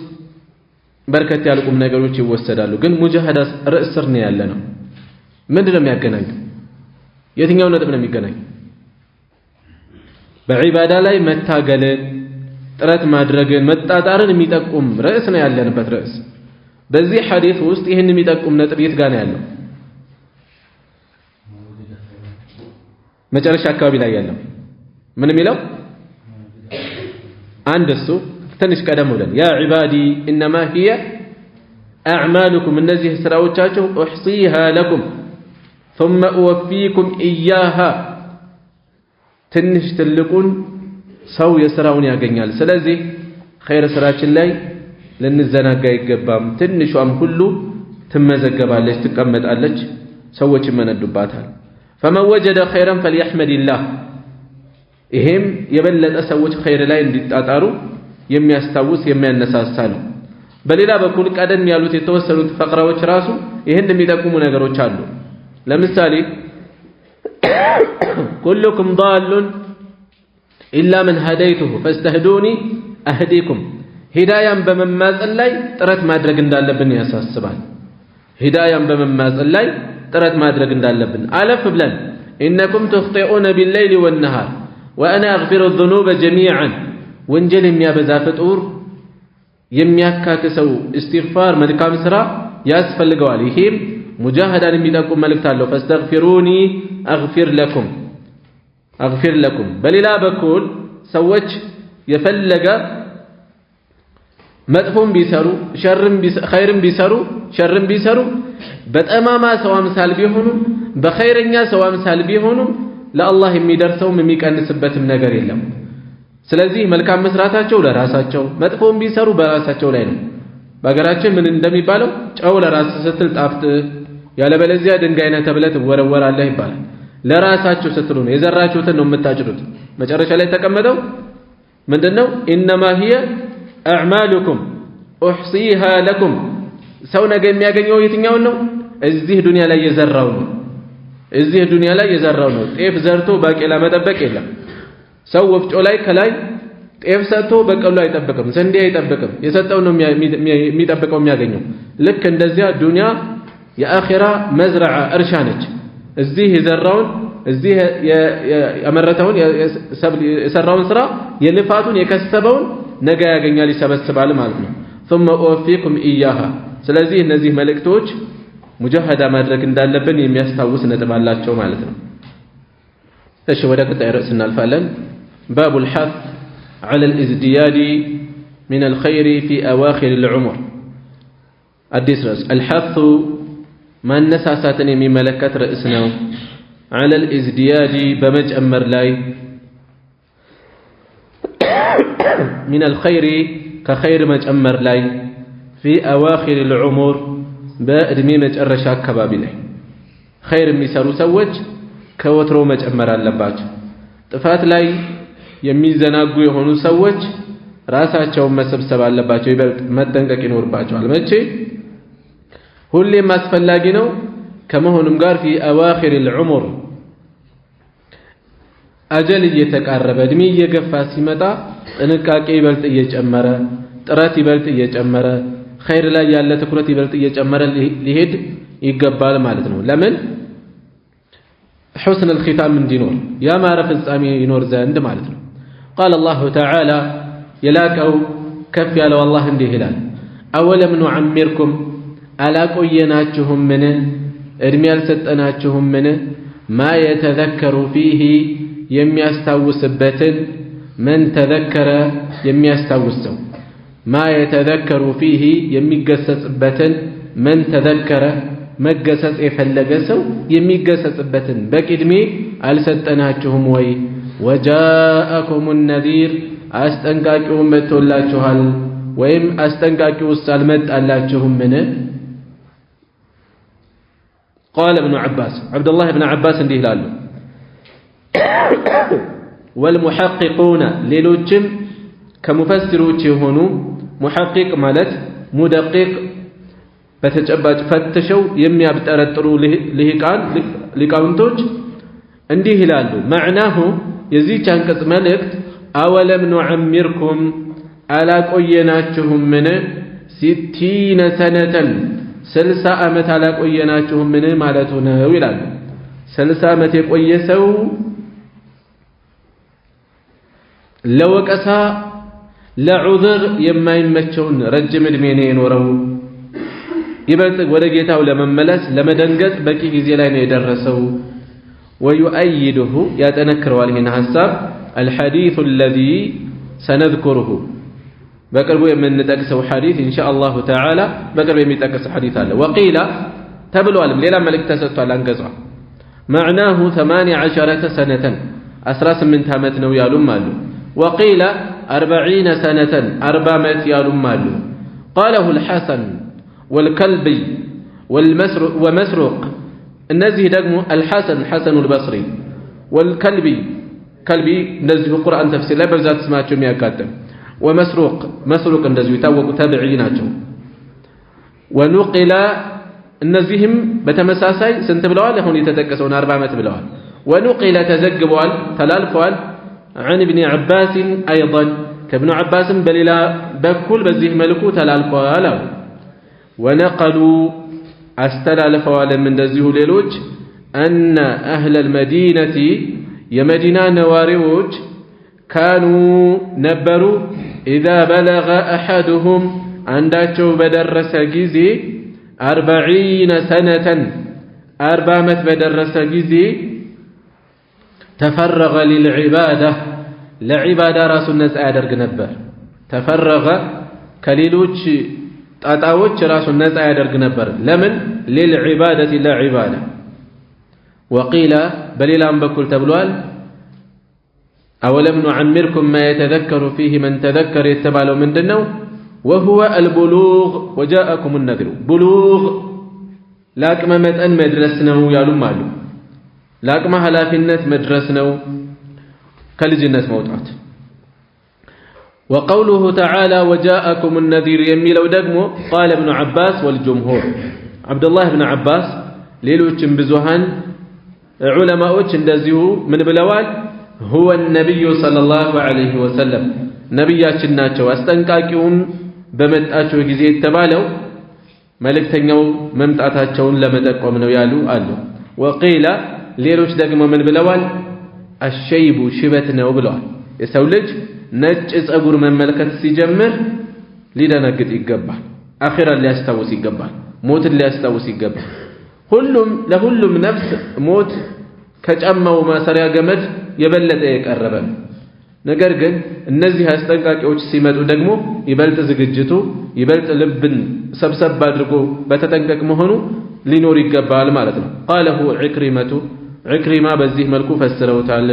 [SPEAKER 1] በርከት ያሉ ቁም ነገሮች ይወሰዳሉ ግን ሙጃሃዳ ርዕስ ስር ነው ያለ ነው ምንድነው የሚያገናኘው የትኛው ነጥብ ነው የሚገናኝ በዒባዳ ላይ መታገልን ጥረት ማድረግን መጣጣርን የሚጠቁም ርዕስ ነው ያለንበት ርዕስ በዚህ ሐዲስ ውስጥ ይሄን የሚጠቁም ነጥብ የት ጋር ነው ያለው መጨረሻ አካባቢ ላይ ያለው ምን የሚለው አንድ እሱ تنش كدمولا يا عبادي إنما هي أعمالكم النزيه سراوچاچو أحصيها لكم ثم أوفيكم إياها تنش تلقون سو يسراون ያገኛል ስለዚህ خير ስራችን ላይ ለንዘናጋ ይገባም ትንሿም ሁሉ ትመዘገባለች ትቀመጣለች ሰዎች ይመነዱባታል فمن وجد خيرا فليحمد الله ይሄም የበለጠ ሰዎች خير ላይ እንዲጣጣሩ የሚያስታውስ የሚያነሳሳ ነው በሌላ በኩል ቀደም ያሉት የተወሰኑት ፈቅራዎች ራሱ ይሄን የሚጠቁሙ ነገሮች አሉ ለምሳሌ كلكم ضال إلا من هديته فاستهدوني أهديكم هدايا بمماثل ላይ ጥረት ማድረግ እንዳለብን ያሳስባል هدايا بمماثل ላይ ጥረት ማድረግ እንዳለብን አለፍ ብለን إنكم تخطئون بالليل والنهار وأنا أغفر الذنوب جميعا ወንጀል የሚያበዛ ፍጡር የሚያካክሰው استغفار መልካም ስራ ያስፈልገዋል ይሄም ሙጃሃዳን የሚጠቁም መልእክት አለው فاستغفروني أغفر لكم በሌላ በኩል ሰዎች የፈለገ መጥፎም ቢሰሩ ኸይርም ቢሰሩ በጠማማ ሰው አምሳል ቢሆኑ በኸይረኛ ሰው አምሳል ቢሆኑ ለአላህ የሚደርሰውም የሚቀንስበትም ነገር የለም ስለዚህ መልካም መስራታቸው ለራሳቸው መጥፎም ቢሰሩ በራሳቸው ላይ ነው በአገራችን ምን እንደሚባለው ጨው ለራስ ስትል ጣፍጥ ያለበለዚያ ድንጋይ ነህ ተብለህ ትወረወራለህ ይባላል ለራሳቸው ስትሉ ነው የዘራችሁትን ነው የምታጭዱት መጨረሻ ላይ ተቀመጠው ምንድነው انما هي اعمالكم احصيها لكم ሰው ነገ የሚያገኘው የትኛው ነው እዚህ ዱንያ ላይ የዘራው ነው እዚህ ዱንያ ላይ የዘራው ነው ጤፍ ዘርቶ ባቄላ መጠበቅ የለም ሰው ወፍጮ ላይ ከላይ ጤፍ ሰጥቶ በቀሉ አይጠብቅም ስንዴ አይጠብቅም የሰጠው ነው የሚጠብቀው የሚያገኘው ልክ እንደዚያ ዱንያ የአኺራ መዝረዓ እርሻ ነች እዚህ የዘራውን እዚህ ያመረተውን የሰራውን ስራ የልፋቱን የከሰበውን ነገ ያገኛል ይሰበስባል ማለት ነው ثم اوفيكم اياها ስለዚህ እነዚህ መልእክቶች ሙጃሃዳ ማድረግ እንዳለብን የሚያስታውስ ነጥብ አላቸው ማለት ነው እሺ ወደ ቀጣይ ርዕስ እናልፋለን باب الحث على الازدياد من الخير في اواخر العمر አዲስ ርዕስ الحث ማነሳሳትን የሚመለከት ርዕስ ነው على الازدياد በመጨመር ላይ من الخير كخير መጨመር ላይ في اواخر العمر በእድሜ መጨረሻ አካባቢ ላይ خير የሚሰሩ ሰዎች ከወትሮ መጨመር አለባቸው ጥፋት ላይ የሚዘናጉ የሆኑ ሰዎች ራሳቸውን መሰብሰብ አለባቸው ይበልጥ መጠንቀቅ ይኖርባቸዋል መቼ ሁሌም አስፈላጊ ነው ከመሆኑም ጋር في اواخر العمر አጀል እየተቃረበ እድሜ እየገፋ ሲመጣ ጥንቃቄ ይበልጥ እየጨመረ ጥረት ይበልጥ እየጨመረ خير ላይ ያለ ትኩረት ይበልጥ እየጨመረ ሊሄድ ይገባል ማለት ነው ለምን حسن الختام እንዲኖር ያማረ ፍጻሜ ይኖር ዘንድ ማለት ነው قال الله تعالى يلاكو كف ያለው አላህ እንዲህ ይላል أولم نعمركم ألا ቆየናችሁም ምን እድሜ ያልሰጠናችሁም ምን ما يتذكر فيه የሚያስታውስበትን من تذكر የሚያስታውሰው ما يتذكر فيه የሚገሰጽበትን من تذكر መገሰጽ የፈለገ ሰው የሚገሰጽበትን በቅድሜ አልሰጠናችሁም ወይ وجاءكم النذير አስጠንቃቂው መጥቶላችኋል ወይም አስጠንቃቂውስ አልመጣላችሁም ምን قال ابن عباس عبد الله بن عباس እንዲህ ይላሉ والمحققون ሌሎችም ከሙፈሲሮች የሆኑ محقق ማለት ሙደቂቅ በተጨባጭ ፈትሸው የሚያብጠረጥሩ ሊቃውንቶች እንዲህ ይላሉ معناه የዚህ አንቀጽ መልእክት أولم نعمركم ألا ቆየናችሁም ምን 60 سنة 60 ዓመት አላ ቆየናችሁም ምን ማለቱ ነው ይላሉ 60 ዓመት የቆየ ሰው ለወቀሳ ለዑذር የማይመቸውን ረጅም እድሜ ነው የኖረው ይበልጥ ወደ ጌታው ለመመለስ ለመደንገጥ በቂ ጊዜ ላይ ነው የደረሰው ويؤيده يتنكر عليه حساب الحديث الذي سنذكره በቅርቡ የምንጠቅሰው ሐዲስ ኢንሻአላሁ ተዓላ በቅርቡ የሚጠቅስ ሐዲስ አለ ወቂላ ተብሏል ሌላ መልእክት ተሰጥቷል አንቀጿ معناه 18 سنة 18 ዓመት ነው ያሉም አሉ وقيل 40 سنة 40 ዓመት ያሉም አሉ قاله الحسن والكلبي ومسروق እነዚህ ደግሞ الحسن حسن البصري والكلبي كلبي እንደዚሁ ቁርአን ተፍሲር ላይ በብዛት ስማቸው የሚያጋጥም ومسروق እንደዚሁ የታወቁ ታቢዒ ናቸው ونقل እነዚህም በተመሳሳይ ስንት ብለዋል አሁን የተጠቀሰውን 40 ዓመት ብለዋል ونقل ተዘግበዋል ተላልፈዋል عن ابن عباس ايضا كابن عباس بليلا بكل بذيه ملكو تلالفوا له ونقلوا استلالفوا من دزيه ليلوج ان اهل المدينه يمدينه نواريوج كانوا نبروا اذا بلغ احدهم عنداچو بدرس غزي 40 سنه 40 ዓመት በደረሰ ጊዜ تفرغ للعباده لعباده راس الناس ያደርግ ነበር تفرغ ከሌሎች ጣጣዎች راس الناس ያደርግ ነበር ለምን للعباده لا عباده وقيل بليلام بكل تبلوال اولم نعمركم ما يتذكر فيه من تذكر يتبالو ምንድነው وهو البلوغ وجاءكم النذر بلوغ ላቅመ መጠን መድረስ ነው ያሉም አሉ ላቅመ ሐላፊነት መድረስ ነው ከልጅነት መውጣት وقوله تعالى وجاءكم النذير የሚለው ደግሞ قال ابن عباس والجمهور عبد الله بن عباس ሌሎችም ብዙሃን ዑለማዎች እንደዚሁ ምን ብለዋል هو النبي صلى الله عليه وسلم ነብያችን ናቸው አስጠንቃቂውን በመጣቸው ጊዜ የተባለው መልእክተኛው መምጣታቸውን ለመጠቆም ነው ያሉ አሉ وقيل ሌሎች ደግሞ ምን ብለዋል الشيب ሽበት ነው ብለዋል የሰው ልጅ ነጭ ጸጉር መመልከት ሲጀምር ሊደነግጥ ይገባል አኺራን ሊያስታውስ ይገባል ሞትን ሊያስታውስ ይገባል ለሁሉም ነፍስ ሞት ከጫማው ማሰሪያ ገመድ የበለጠ የቀረበ ነገር ግን እነዚህ አስጠንቃቂዎች ሲመጡ ደግሞ ይበልጥ ዝግጅቱ ይበልጥ ልብን ሰብሰብ አድርጎ በተጠንቀቅ መሆኑ ሊኖር ይገባል ማለት ነው قاله عكرمة በዚህ መልኩ ፈስረውታል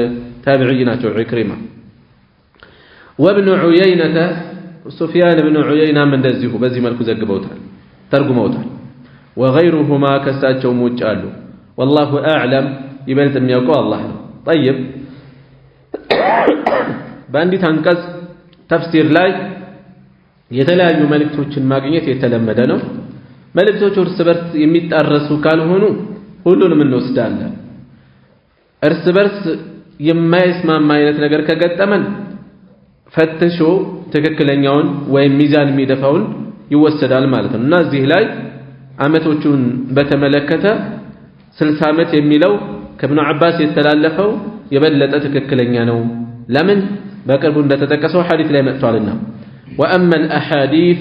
[SPEAKER 1] ታቢዒ ናቸው عكرمة وابن عيينة سفيان بن عيينة من እንደዚሁ በዚህ መልኩ ዘግበውታል ተርጉመውታል وغيرهما ከሳቸው ውጭ አሉ والله اعلم ይበልጥ የሚያውቀው አላህ ነው طيب በአንዲት አንቀጽ ተፍሲር ላይ የተለያዩ መልእክቶችን ማግኘት የተለመደ ነው መልእክቶቹ እርስ በርስ የሚጣረሱ ካልሆኑ ሁሉንም እንወስዳለን እርስ በርስ የማይስማማ አይነት ነገር ከገጠመን ፈትሾ ትክክለኛውን ወይም ሚዛን የሚደፋውን ይወሰዳል ማለት ነው እና እዚህ ላይ አመቶቹን በተመለከተ 60 ዓመት የሚለው ከኢብኑ አባስ የተላለፈው የበለጠ ትክክለኛ ነው ለምን በቅርቡ እንደተጠቀሰው ሐዲስ ላይ መጥቷልና واما الاحاديث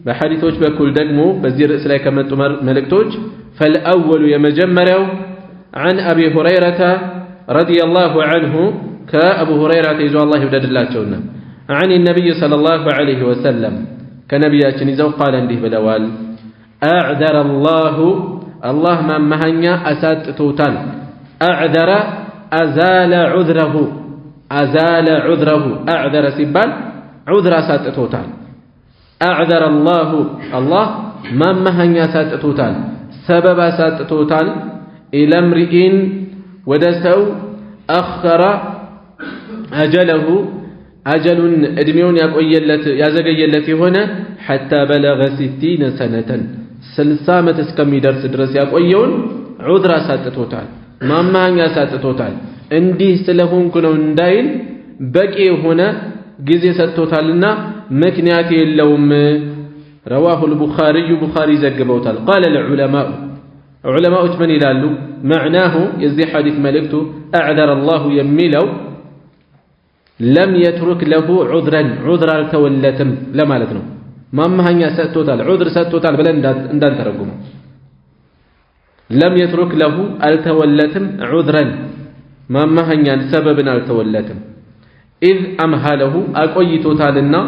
[SPEAKER 1] በሐዲሶች በኩል ደግሞ በዚህ ርዕስ ላይ ከመጡ መልእክቶች فالاول يمجمروا عن ابي هريره رضي الله عنه كابو هريره يزو الله يوددلاچونا عن النبي صلى الله عليه وسلم كنبياتنا يزو قال እንዲህ ብለዋል اعذر الله ما مهنيا اساتቶታል اعذر ازال عذره اعذر ሲባል عذر اساتቶታል اعذر الله ما مهنيا اساتቶታል سبب اساتቶታል الى امرئ ودسو اخر اجله اجل ادميون ያዘገየለት የሆነ حتى بلغ 60 سنه 60 ዓመት እስከሚደርስ ድረስ ያቆየውን عذر اساتቶታል ማማኛ ሳጥቶታል እንዲህ ስለሆንኩ ነው እንዳይል በቂ የሆነ ጊዜ ሰጥቶታልና ምክንያት የለውም رواه البخاري بخاري ዘግበውታል قال العلماء من ይላሉ معناه የዚህ ሐዲስ መልእክቱ اعذر الله የሚለው لم يترك له عذرا አልተወለተም ለማለት ነው ማማኛ ሰጥቶታል عذر ሰጥቶታል ብለን እንዳንተረጉመው لم يترك له التولتم عذرا ما مهنيا سببا التولتم إذ أمهله أقويتوتالنا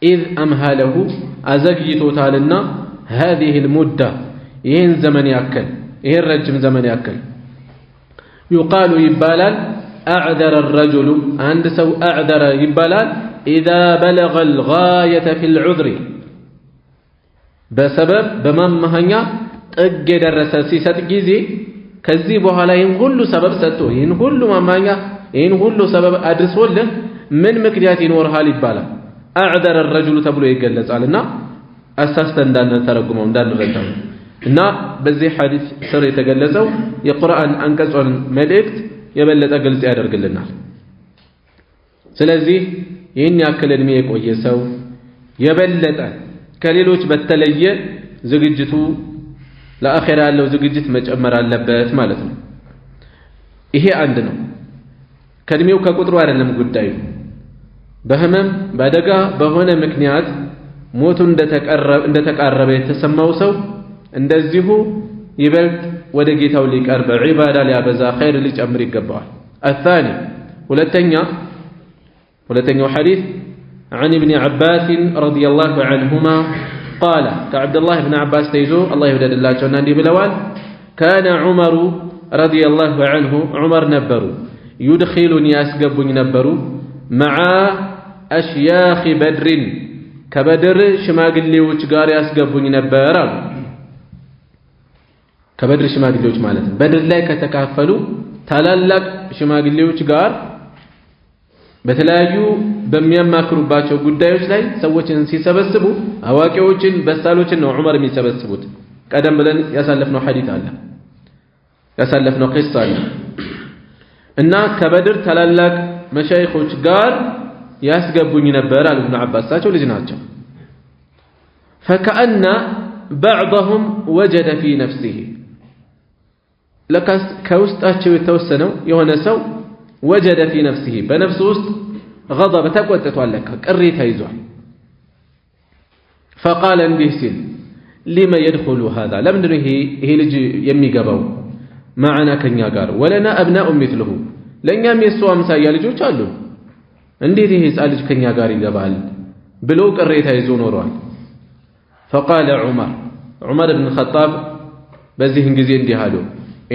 [SPEAKER 1] إذ أمهله أزقيتوتالنا هذه المدة ይህን ዘመን ያከል ይህን ረጅም ዘመን ያከል يقال يبالال أعذر الرجل عند سو أعذر يبالال إذا بلغ الغاية في العذر بسبب بممهنيا ጥግ የደረሰ ሲሰጥ ጊዜ ከዚህ በኋላ ይህን ሁሉ ሰበብ ሰጥቶ ይህን ሁሉ ማማኛ ይህን ሁሉ ሰበብ አድርሶልህ ምን ምክንያት ይኖርሃል ይባላል أعذر الرجل ተብሎ ይገለጻልና አሳስተን እንዳንተረጉመው እንዳንረዳው እና በዚህ ሐዲስ ስር የተገለጸው የቁርአን አንቀጹን መልእክት የበለጠ ግልጽ ያደርግልናል ስለዚህ ይህን ያክል እድሜ የቆየ ሰው የበለጠ ከሌሎች በተለየ ዝግጅቱ ለአኺራ ያለው ዝግጅት መጨመር አለበት ማለት ነው ይሄ አንድ ነው ከእድሜው ከቁጥሩ አይደለም ጉዳዩ በህመም በአደጋ በሆነ ምክንያት ሞቱ እንደተቃረበ የተሰማው ሰው እንደዚሁ ይበልጥ ወደ ጌታው ሊቀርብ ዒባዳ ሊያበዛ ኸይር ሊጨምር ይገባዋል الثاني ሁለተኛው ሐዲስ عن ابن عباس رضي الله عنهما قال كعبد الله بن عباس تيزو الله يودد الله جونا دي بلوال كان عمر رضي الله عنه عمر نبرو يدخلني أسقبني نبرو مع أشياخ بدر كبدر شماغلي وشغاري أسقبني نبرو كبدر شماغلي وش مالت بدر لا كتكافلوا تلالك شماغلي وشغار በተለያዩ በሚያማክሩባቸው ጉዳዮች ላይ ሰዎችን ሲሰበስቡ አዋቂዎችን በሳሎችን ነው ዑመር የሚሰበስቡት ቀደም ብለን ያሳለፍነው ሐዲስ አለ ያሳለፍነው ቂሳ አለ እና ከበድር ታላላቅ መሻይኾች ጋር ያስገቡኝ ነበር አሉ ኢብኑ አባስ ሳቸው ልጅ ናቸው فكأن بعضهم وجد في نفسه ለካስ ከውስጣቸው የተወሰነው የሆነ ሰው وجد في نفسه بنفسه وسط غضب تقوتتوا لك قريته يزوال فقال እንዲህ ሲል لما يدخل هذا ለምንድነው ይሄ ልጅ የሚገባው معنا ከኛ ጋር ولنا ابناء مثله ለኛም የሱ አምሳያ ልጆች አሉ እንዴት ይሄ ህፃን ልጅ ከኛ ጋር ይገባል ብሎ ቅሬታ ይዞ ኖሯል فقال عمر بن الخطاب በዚህን ጊዜ እንዲህ አሉ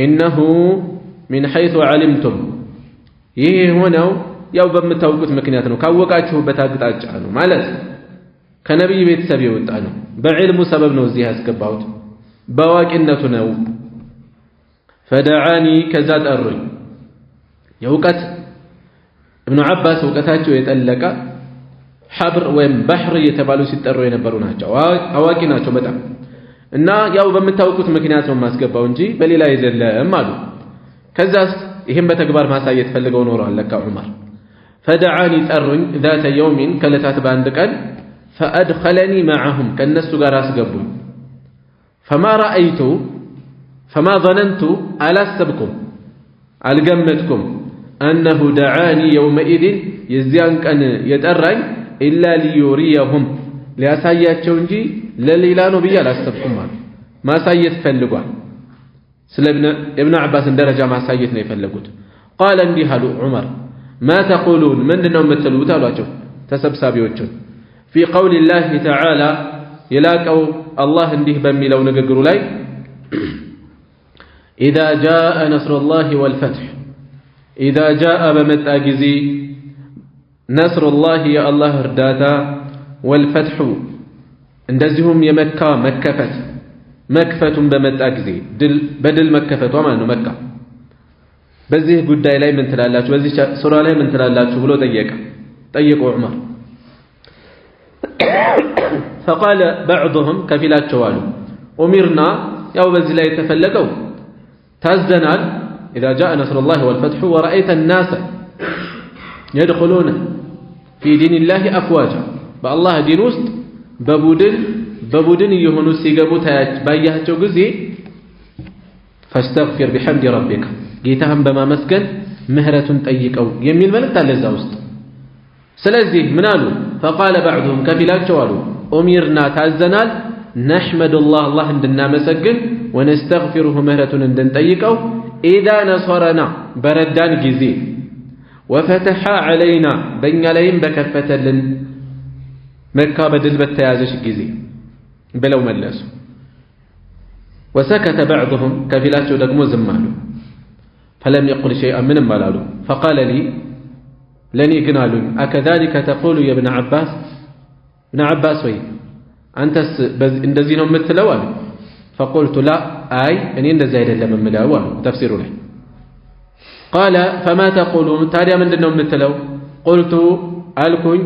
[SPEAKER 1] انه من حيث علمتم ይሄ ሆነው ያው በመታወቁት ምክንያት ነው ካወቃችሁበት አቅጣጫ ነው ማለት ከነብይ ቤተሰብ የወጣ ነው በዕልሙ ሰበብ ነው እዚህ ያስገባሁት በዋቂነቱ ነው فدعاني ከዛ ጠሩኝ የውቀት ኢብኑ አባስ ወቀታቸው የጠለቀ ሐብር ወይም ባህር የተባሉ ሲጠሩ የነበሩ ናቸው አዋቂ ናቸው በጣም እና ያው በመታወቁት ምክንያት ነው ማስገባው እንጂ በሌላ አይደለም አሉ ከዛስ ይሄን በተግባር ማሳየት ፈልገው ኖሯል ለካ ዑመር فدعاني ጠሩኝ ذات يوم ከለታት ባንድ ቀን فأدخلني معهم ከነሱ ጋር አስገቡኝ فما ظننت አላሰብኩም አልገመትኩም أنه دعاني يومئذ የዚያን ቀን የጠራኝ إلا ليريهم ሊያሳያቸው እንጂ ለሌላ ነው ብዬ አላሰብኩም ማለት ማሳየት ፈልጓል ስለ ኢብኑ አባስ ደረጃ ማሳየት ነው የፈለጉት قال እንዲህ አሉ ዑመር ما تقولون ምንድነው የምትሉት አሏቸው ተሰብሳቢዎቹን في قول الله تعالى يلاقوا الله እንዲህ በሚለው ንግግሩ ላይ إذا جاء نصر الله والفتح إذا جاء በመጣ ጊዜ نصر الله يا الله እርዳታ والفتح እንደዚሁም የመካ መከፈት መክፈቱን በመጣ ጊዜ በድል መከፈቷ ማለት ነው መካ በዚህ ጉዳይ ላይ ምን ትላላችሁ በዚህ ሱራ ላይ ምን ትላላችሁ ብሎ ጠየቀው ዑመር فقال بعضهم ከፊላቸው አሉ ኡሚርና ያው በዚህ ላይ የተፈለገው ታዘናል اذا جاء نصر الله والفتح ورأيت الناس يدخلون في دين الله افواجا بالله دين ውስጥ በቡድን እየሆኑ ሲገቡ ባያቸው ጊዜ فاستغفر بحمد ربك ጌታህን በማመስገን ምህረቱን ጠይቀው የሚል መልእክት አለ እዛ ውስጥ ስለዚህ ምን አሉ فقال بعضهم ከፊላቸው አሉ ኡሚርና ታዘናል نحمد الله እንድናመሰግን ونستغفره ምህረቱን እንድንጠይቀው إذا نصرنا በረዳን ጊዜ وفتح علينا በእኛ ላይም በከፈተልን መካ በድል በተያዘች ጊዜ ብለው መለሱ። وسكت بعضهم ከፊላቸው ደግሞ ዝም አሉ። فلم يقل شيئا ምንም አላሉ። فقال لي ለኔ ግን አሉኝ أكذلك تقول يا ابن عباس ابن عباس ወይ አንተስ እንደዚህ ነው የምትለው አሉ። فقلت لا አይ እኔ እንደዚህ አይደለም የምለው አሉ ተፍሲሩ ላይ قال فما تقولون ታዲያ ምንድነው የምትለው قلت አልኩኝ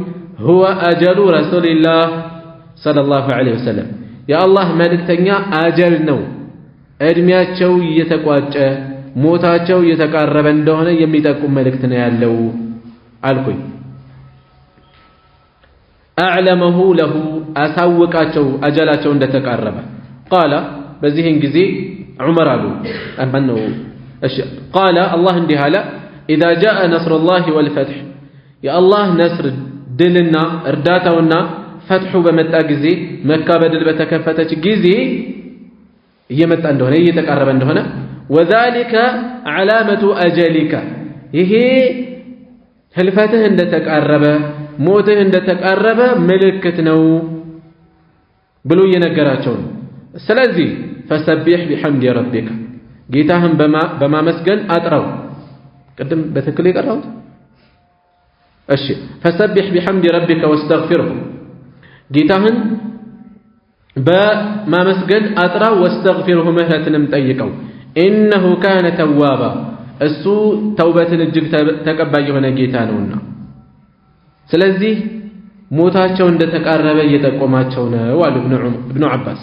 [SPEAKER 1] هو أجل رسول الله صلى الله عليه وسلم يا الله መልእክተኛ አጀል ነው እድሜያቸው እየተቋጨ ሞታቸው እየተቃረበ እንደሆነ የሚጠቁም መልእክት ነው ያለው አልኩኝ أعلمه له أسوقاቸው أجلاቸው እንደተቃረበ قال በዚህን ጊዜ ዑመር አሉ አማነው እሺ قال الله እንዲህ አለ إذا جاء نصر الله والفتح يا الله نصر ድልና እርዳታውና ፈትሑ በመጣ ጊዜ መካ በድል በተከፈተች ጊዜ እየመጣ እንደሆነ እየተቃረበ እንደሆነ وذلك علامة أجلك ይሄ ህልፈትህ እንደተቃረበ ሞትህ እንደተቃረበ ምልክት ነው ብሎ እየነገራቸው ነው። ስለዚህ فسبح بحمد ربك ጌታህን በማመስገን አጥራው ቅድም በትክክል የቀራሁት እሺ فسبح بحمد ربك واستغفره ጌታህን በማመስገን አጥራው واستغفره ምህረትንም ጠይቀው إنه كان توابا እሱ ተውበትን እጅግ ተቀባይ የሆነ ጌታ ነውና ስለዚህ ሞታቸው እንደተቃረበ እየጠቆማቸው ነው አሉ ابن عباس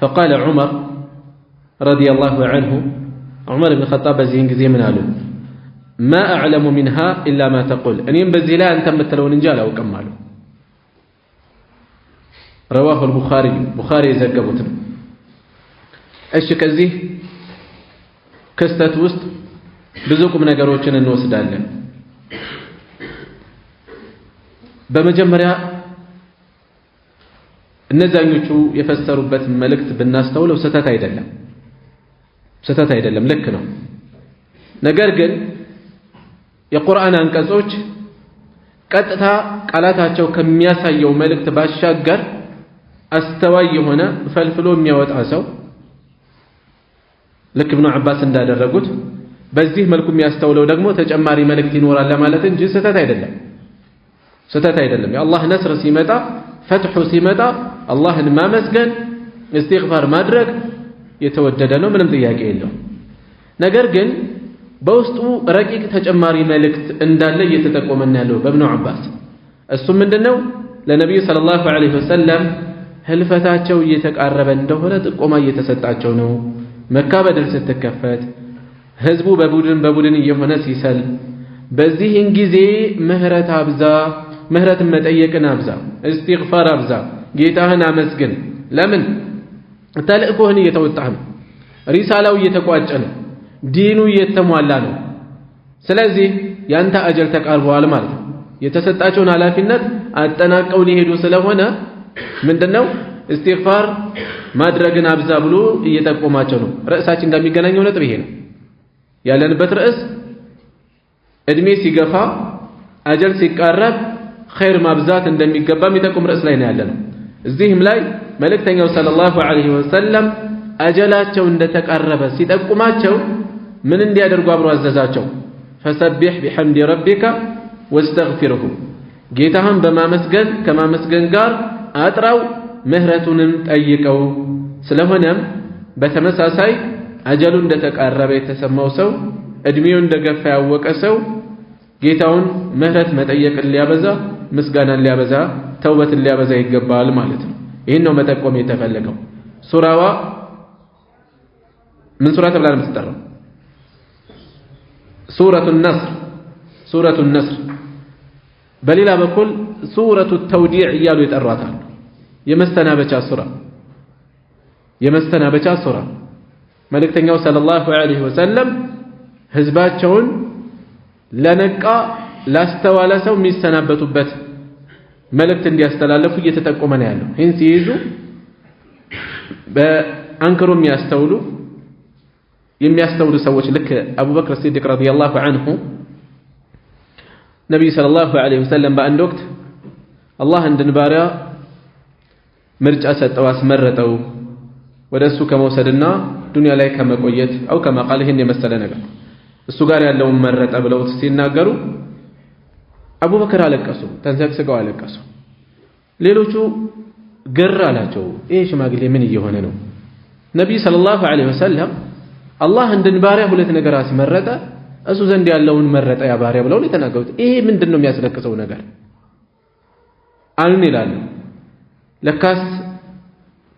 [SPEAKER 1] فقال عمر رضي الله عنه عمر بن الخطاب በዚህን ጊዜ ምን አሉ ما أعلم منها إلا ما تقول እኔም በዚህ ላይ አንተ የምትለውን እንጂ አላውቅም አሉ رواه البخاري بخاري ዘገቡት ነው እሺ ከዚህ ክስተት ውስጥ ብዙ ቁም ነገሮችን እንወስዳለን በመጀመሪያ እነዛኞቹ የፈሰሩበት መልእክት ብናስተውለው ስህተት አይደለም ልክ ነው ነገር ግን የቁርአን አንቀጾች ቀጥታ ቃላታቸው ከሚያሳየው መልእክት ባሻገር አስተዋይ የሆነ ፈልፍሎ የሚያወጣ ሰው ልክ ኢብኑ አባስ እንዳደረጉት በዚህ መልኩ የሚያስተውለው ደግሞ ተጨማሪ መልእክት ይኖራል ለማለት እንጂ ስህተት አይደለም የአላህ ነስር ሲመጣ ፈትሑ ሲመጣ አላህን ማመስገን እስትግፋር ማድረግ የተወደደ ነው ምንም ጥያቄ የለውም ነገር ግን በውስጡ ረቂቅ ተጨማሪ መልእክት እንዳለ እየተጠቆመን ያለው በኢብኑ አባስ እሱ ምንድነው ለነብዩ ሰለላሁ ዐለይሂ ወሰለም ህልፈታቸው እየተቃረበ እንደሆነ ጥቆማ እየተሰጣቸው ነው መካ በድል ስትከፈት ህዝቡ በቡድን እየሆነ ሲሰል በዚህን ጊዜ ምህረት አብዛ ምህረት መጠየቅን አብዛ እስትግፋር አብዛ ጌታህን አመስግን ለምን ተልእኮህን እየተወጣህ ነው ሪሳላው እየተቋጨ ነው ዲኑ እየተሟላ ነው ስለዚህ ያንተ አጀል ተቃርቧል ማለት ነው የተሰጣቸውን ኃላፊነት አጠናቀው ሊሄዱ ስለሆነ ምንድነው እስትግፋር ማድረግን አብዛ ብሎ እየጠቆማቸው ነው ርዕሳችን ጋር የሚገናኘው ነጥብ ይሄ ነው ያለንበት ርዕስ እድሜ ሲገፋ አጀል ሲቃረብ ኸይር ማብዛት እንደሚገባ የሚጠቁም ርዕስ ላይ ነው ያለነው እዚህም ላይ መልእክተኛው ሰለላሁ ዐለይሂ ወሰለም አጀላቸው እንደተቃረበ ሲጠቁማቸው ምን እንዲያደርጉ አብሮ አዘዛቸው فسبح بحمد ربك واستغفره ጌታህን በማመስገን ከማመስገን ጋር አጥራው ምህረቱንም ጠይቀው ስለሆነም በተመሳሳይ አጀሉ እንደተቃረበ የተሰማው ሰው እድሜው እንደገፋ ያወቀ ሰው ጌታውን ምህረት መጠየቅን ሊያበዛ ምስጋናን ሊያበዛ ተውበትን ሊያበዛ ይገባል ማለት ነው ይሄን ነው መጠቆም የተፈለገው ሱራዋ ምን ሱራ ተብላ የምትጠራው ሱረቱ ነስር በሌላ በኩል ሱረቱ ተውዲዕ እያሉ ይጠሯታል የመስተናበቻ ሱራ መልእክተኛው ሰለላሁ ዐለይሂ ወሰለም ህዝባቸውን ለነቃ ላስተዋለ ሰው የሚሰናበቱበት መልእክት እንዲያስተላልፉ እየተጠቆመ ነው ያለው ይህን ሲይዙ በአንክሮ የሚያስተውሉ ሰዎች ልክ አቡበክር ሲዲቅ ረዲየላሁ ዐንሁ ነብዩ ሰለላሁ ዐለይሂ ወሰለም በአንድ ወቅት አላህ እንድንባሪያ ምርጫ ሰጠው አስመረጠው ወደሱ ከመውሰድና ዱንያ ላይ ከመቆየት አው ከመቃል ይሄን የመሰለ ነገር እሱ ጋር ያለውን መረጠ ብለው ሲናገሩ አቡበከር አለቀሱ ተንሰቅስቀው አለቀሱ ሌሎቹ ግር አላቸው ይሄ ሽማግሌ ምን እየሆነ ነው ነብይ ሰለላሁ ዐለይሂ ወሰለም አላህ እንድን ባሪያ ሁለት ነገር አስመረጠ እሱ ዘንድ ያለውን መረጠ ያ ባሪያ ብለው የተናገሩት ይሄ ምንድነው የሚያስለቅሰው ነገር አልን ይላሉ ለካስ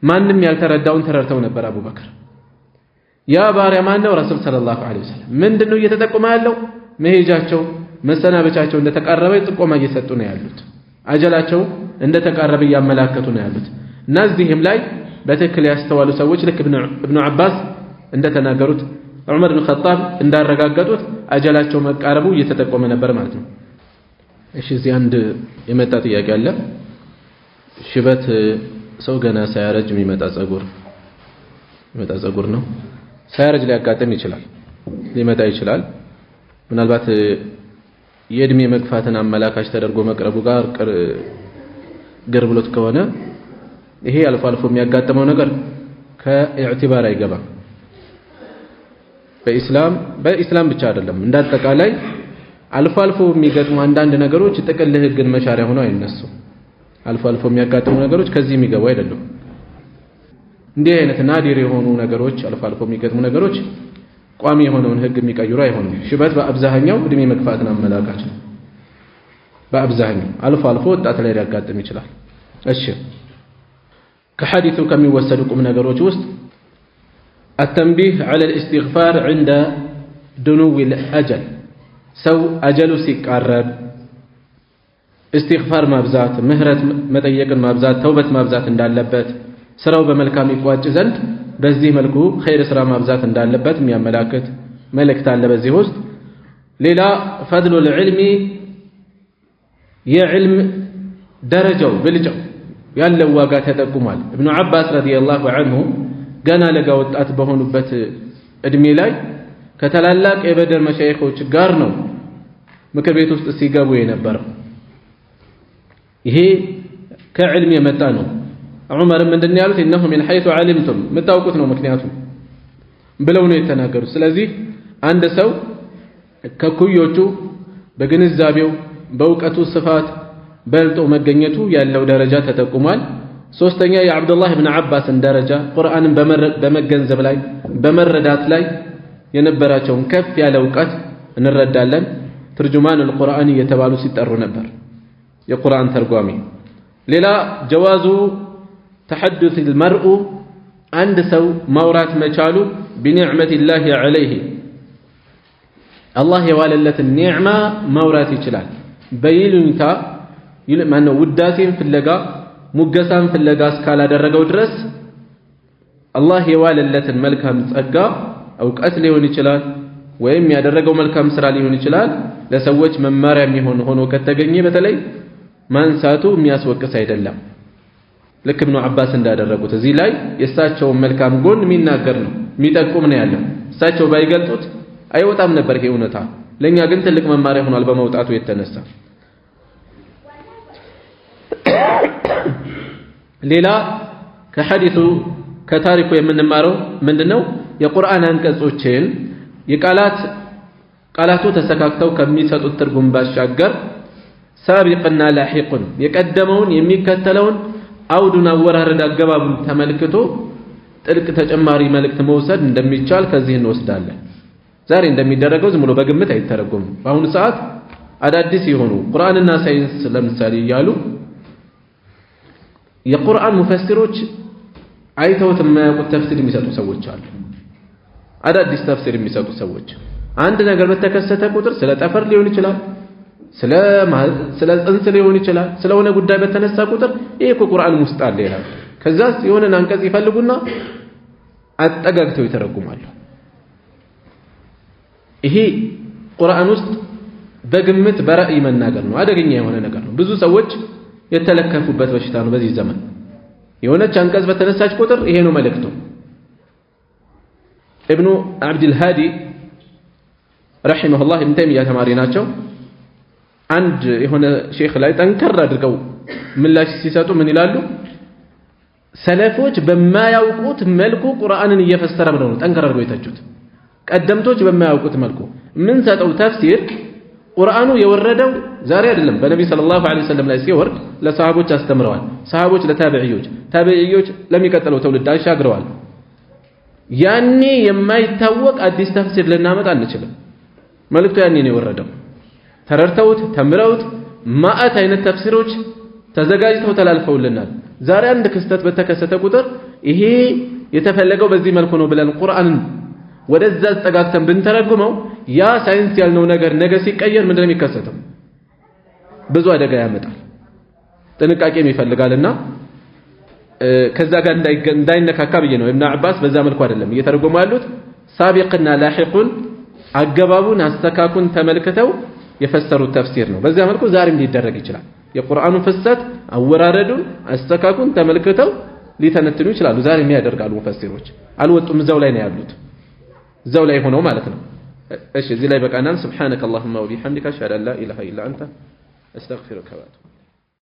[SPEAKER 1] ማንንም ያልተረዳውን ተረድተው ነበር አቡበከር ያ ባሪያ ማን ነው ረሱል ሰለላሁ ዐለይሂ ወሰለም ምንድነው እየተጠቆመ ያለው መሄጃቸው መሰናበቻቸው እንደተቃረበ ጥቆማ እየሰጡ ነው ያሉት አጀላቸው እንደተቃረበ ያመላከቱ ነው ያሉት እና እዚህም ላይ በትክክል ያስተዋሉ ሰዎች ልክ ኢብኑ አባስ እንደተናገሩት ዑመር ኢብኑ ኸጣብ እንዳረጋገጡት አጀላቸው መቃረቡ እየተጠቆመ ነበር ማለት ነው እሺ እዚህ አንድ የመጣ ጥያቄ አለ ሽበት ሰው ገና ሳያረጅ የሚመጣ ጸጉር ነው ሳያረጅ ሊያጋጥም ይችላል ሊመጣ ይችላል ምናልባት የእድሜ መግፋትን አመላካች ተደርጎ መቅረቡ ጋር ግር ብሎት ከሆነ ይሄ አልፎ አልፎ የሚያጋጥመው ነገር ከኢዕቲባር አይገባም በኢስላም ብቻ አይደለም እንዳጠቃላይ አልፎ አልፎ የሚገጥሙ አንዳንድ ነገሮች ጥቅል ህግን መሻሪያ ሆነው አይነሱ አልፎ አልፎ የሚያጋጥሙ ነገሮች ከዚህ የሚገቡ አይደለም እንዲህ አይነት ናዲር የሆኑ ነገሮች አልፎ አልፎ የሚገጥሙ ነገሮች ቋሚ የሆነውን ህግ የሚቀይሩ አይሆንም ሽበት በአብዛኛው እድሜ መግፋትን አመላካች ነው በአብዛኛው አልፎ አልፎ ወጣት ላይ ሊያጋጥም ይችላል እሺ ከሐዲሱ ከሚወሰዱ ቁም ነገሮች ውስጥ التنبيه على الاستغفار عند دنو الأجل سو أجل سيقرب استغفار مابزات مهرة متيقن مابزات توبة مابزات እንዳለበት ስራው በመልካም ይቋጭ ዘንድ በዚህ መልኩ ኸይር ስራ ማብዛት እንዳለበት የሚያመላክት መልእክት አለ በዚህ ውስጥ ሌላ ፈድሉ العلم የዕልም ደረጃው ብልጫው ያለው ዋጋ ተጠቁሟል ኢብኑ አባስ ረዲየላሁ ዐንሁ ገና ለጋ ወጣት በሆኑበት እድሜ ላይ ከተላላቅ የበደር መሻይኾች ጋር ነው ምክር ቤት ውስጥ ሲገቡ የነበረው ይሄ ከዕልም የመጣ ነው ዑመር ምንድነው ያሉት انه من حيث علمتم መታውቁት ነው ምክንያቱም ብለው ነው የተናገሩት ስለዚህ አንድ ሰው ከኩዮቹ በግንዛቤው በእውቀቱ ስፋት በልጦ መገኘቱ ያለው ደረጃ ተጠቁሟል ሶስተኛ የአብዱላህ ኢብኑ አባስን ደረጃ ቁርአንን በመገንዘብ ላይ በመረዳት ላይ የነበራቸውን ከፍ ያለ ዕውቀት እንረዳለን ትርጁማን القرآن እየተባሉ ሲጠሩ ነበር የቁርአን ተርጓሚ ሌላ ጀዋዙ تحدث المرء عند سو مورات مچالو بنعمة الله عليه الله يواللت النعمة مورات يچلال بيلونتا ማነው ውዳሴን ፍለጋ ሙገሳን ፍለጋ እስካላ ደረገው ድረስ አላህ የዋለለትን መልካም ጸጋ ዕውቀት ሊሆን ይችላል ወይም ያደረገው መልካም ስራ ሊሆን ይችላል ለሰዎች መማሪያ የሚሆን ሆኖ ከተገኘ በተለይ ማንሳቱ የሚያስወቅስ አይደለም ልክ ኢብኑ አባስ እንዳደረጉት እዚህ ላይ የሳቸው መልካም ጎን የሚናገር ነው የሚጠቁም ነው ያለው እሳቸው ባይገልጡት አይወጣም ነበር ይሄ እውነታ ለኛ ግን ትልቅ መማሪያ ሆኗል በመውጣቱ የተነሳ ሌላ ከሐዲሱ ከታሪኩ የምንማረው ምንድነው የቁርአን አንቀጾችን ቃላቱ ተሰካክተው ከሚሰጡት ትርጉም ባሻገር ሳቢቅና ላሂቁን የቀደመውን የሚከተለውን አውዱን አወራረድ አገባቡን ተመልክቶ ጥልቅ ተጨማሪ መልእክት መውሰድ እንደሚቻል ከዚህ እንወስዳለን ዛሬ እንደሚደረገው ዝም ብሎ በግምት አይተረጎም በአሁኑ ሰዓት አዳዲስ የሆኑ ቁርአንና ሳይንስ ለምሳሌ ይያሉ የቁርአን ሙፈሲሮች አይተውት የማያውቁት ተፍሲር የሚሰጡ ሰዎች አሉ አዳዲስ ተፍሲር የሚሰጡ ሰዎች አንድ ነገር በተከሰተ ቁጥር ስለ ጠፈር ሊሆን ይችላል ስለ ጽንስ ሊሆን ይችላል ስለሆነ ጉዳይ በተነሳ ቁጥር ይሄ ቁርአን ውስጥ አለ ይላል ከዛስ የሆነን አንቀጽ ይፈልጉና አጠጋግተው ይተረጉማሉ ይሄ ቁርአን ውስጥ በግምት በራእይ መናገር ነው አደገኛ የሆነ ነገር ነው ብዙ ሰዎች የተለከፉበት በሽታ ነው በዚህ ዘመን የሆነች አንቀጽ በተነሳች ቁጥር ይሄ ነው መልእክቱ ኢብኑ አብዱል ሃዲ ረሂመሁላህ ኢብኑ ተይሚያ ተማሪ ናቸው አንድ የሆነ ሼክ ላይ ጠንከር አድርገው ምላሽ ሲሰጡ ምን ይላሉ ሰለፎች በማያውቁት መልኩ ቁርአንን እየፈሰረ ነው ጠንከረው የተቹት ቀደምቶች በማያውቁት መልኩ ምን ሰጠው ተፍሲር ቁርአኑ የወረደው ዛሬ አይደለም በነብዩ ሰለላሁ ዐለይሂ ወሰለም ላይ ሲወርድ ለሰሃቦች አስተምረዋል ሰሃቦች ለታቢዒዎች ታቢዒዎች ለሚቀጥለው ትውልድ አሻግረዋል ያኔ የማይታወቅ አዲስ ተፍሲር ልናመጣ አንችልም መልእክቱ ያኔ ነው የወረደው ተረርተውት ተምረውት ማአት አይነት ተፍሲሮች ተዘጋጅተው ተላልፈውልናል ዛሬ አንድ ክስተት በተከሰተ ቁጥር ይሄ የተፈለገው በዚህ መልኩ ነው ብለን ቁርአንን ወደዛ ተጠጋግተን ብንተረጉመው ያ ሳይንስ ያልነው ነገር ነገ ሲቀየር ምንድነው የሚከሰተው ብዙ አደጋ ያመጣል ጥንቃቄም ይፈልጋልና ከዛ ጋር እንዳይነካካ ብዬ ነው ኢብኑ አባስ በዛ መልኩ አይደለም እየተረጎሙ ያሉት ሳቢቅና ላሂቁን አገባቡን አስተካኩን ተመልክተው የፈሰሩት ተፍሲር ነው በዛ መልኩ ዛሬም ሊደረግ ይችላል የቁርአኑ ፍሰት አወራረዱን አስተካኩን ተመልክተው ሊተነትኑ ይችላሉ ዛሬም ያደርጋሉ ሙፈሲሮች አልወጡም እዛው ላይ ነው ያሉት እዛው ላይ ሆነው ማለት ነው እሺ እዚህ ላይ በቃናል ሱብሃንከ اللهم وبحمدك اشهد ان لا اله الا انت استغفرك واتوب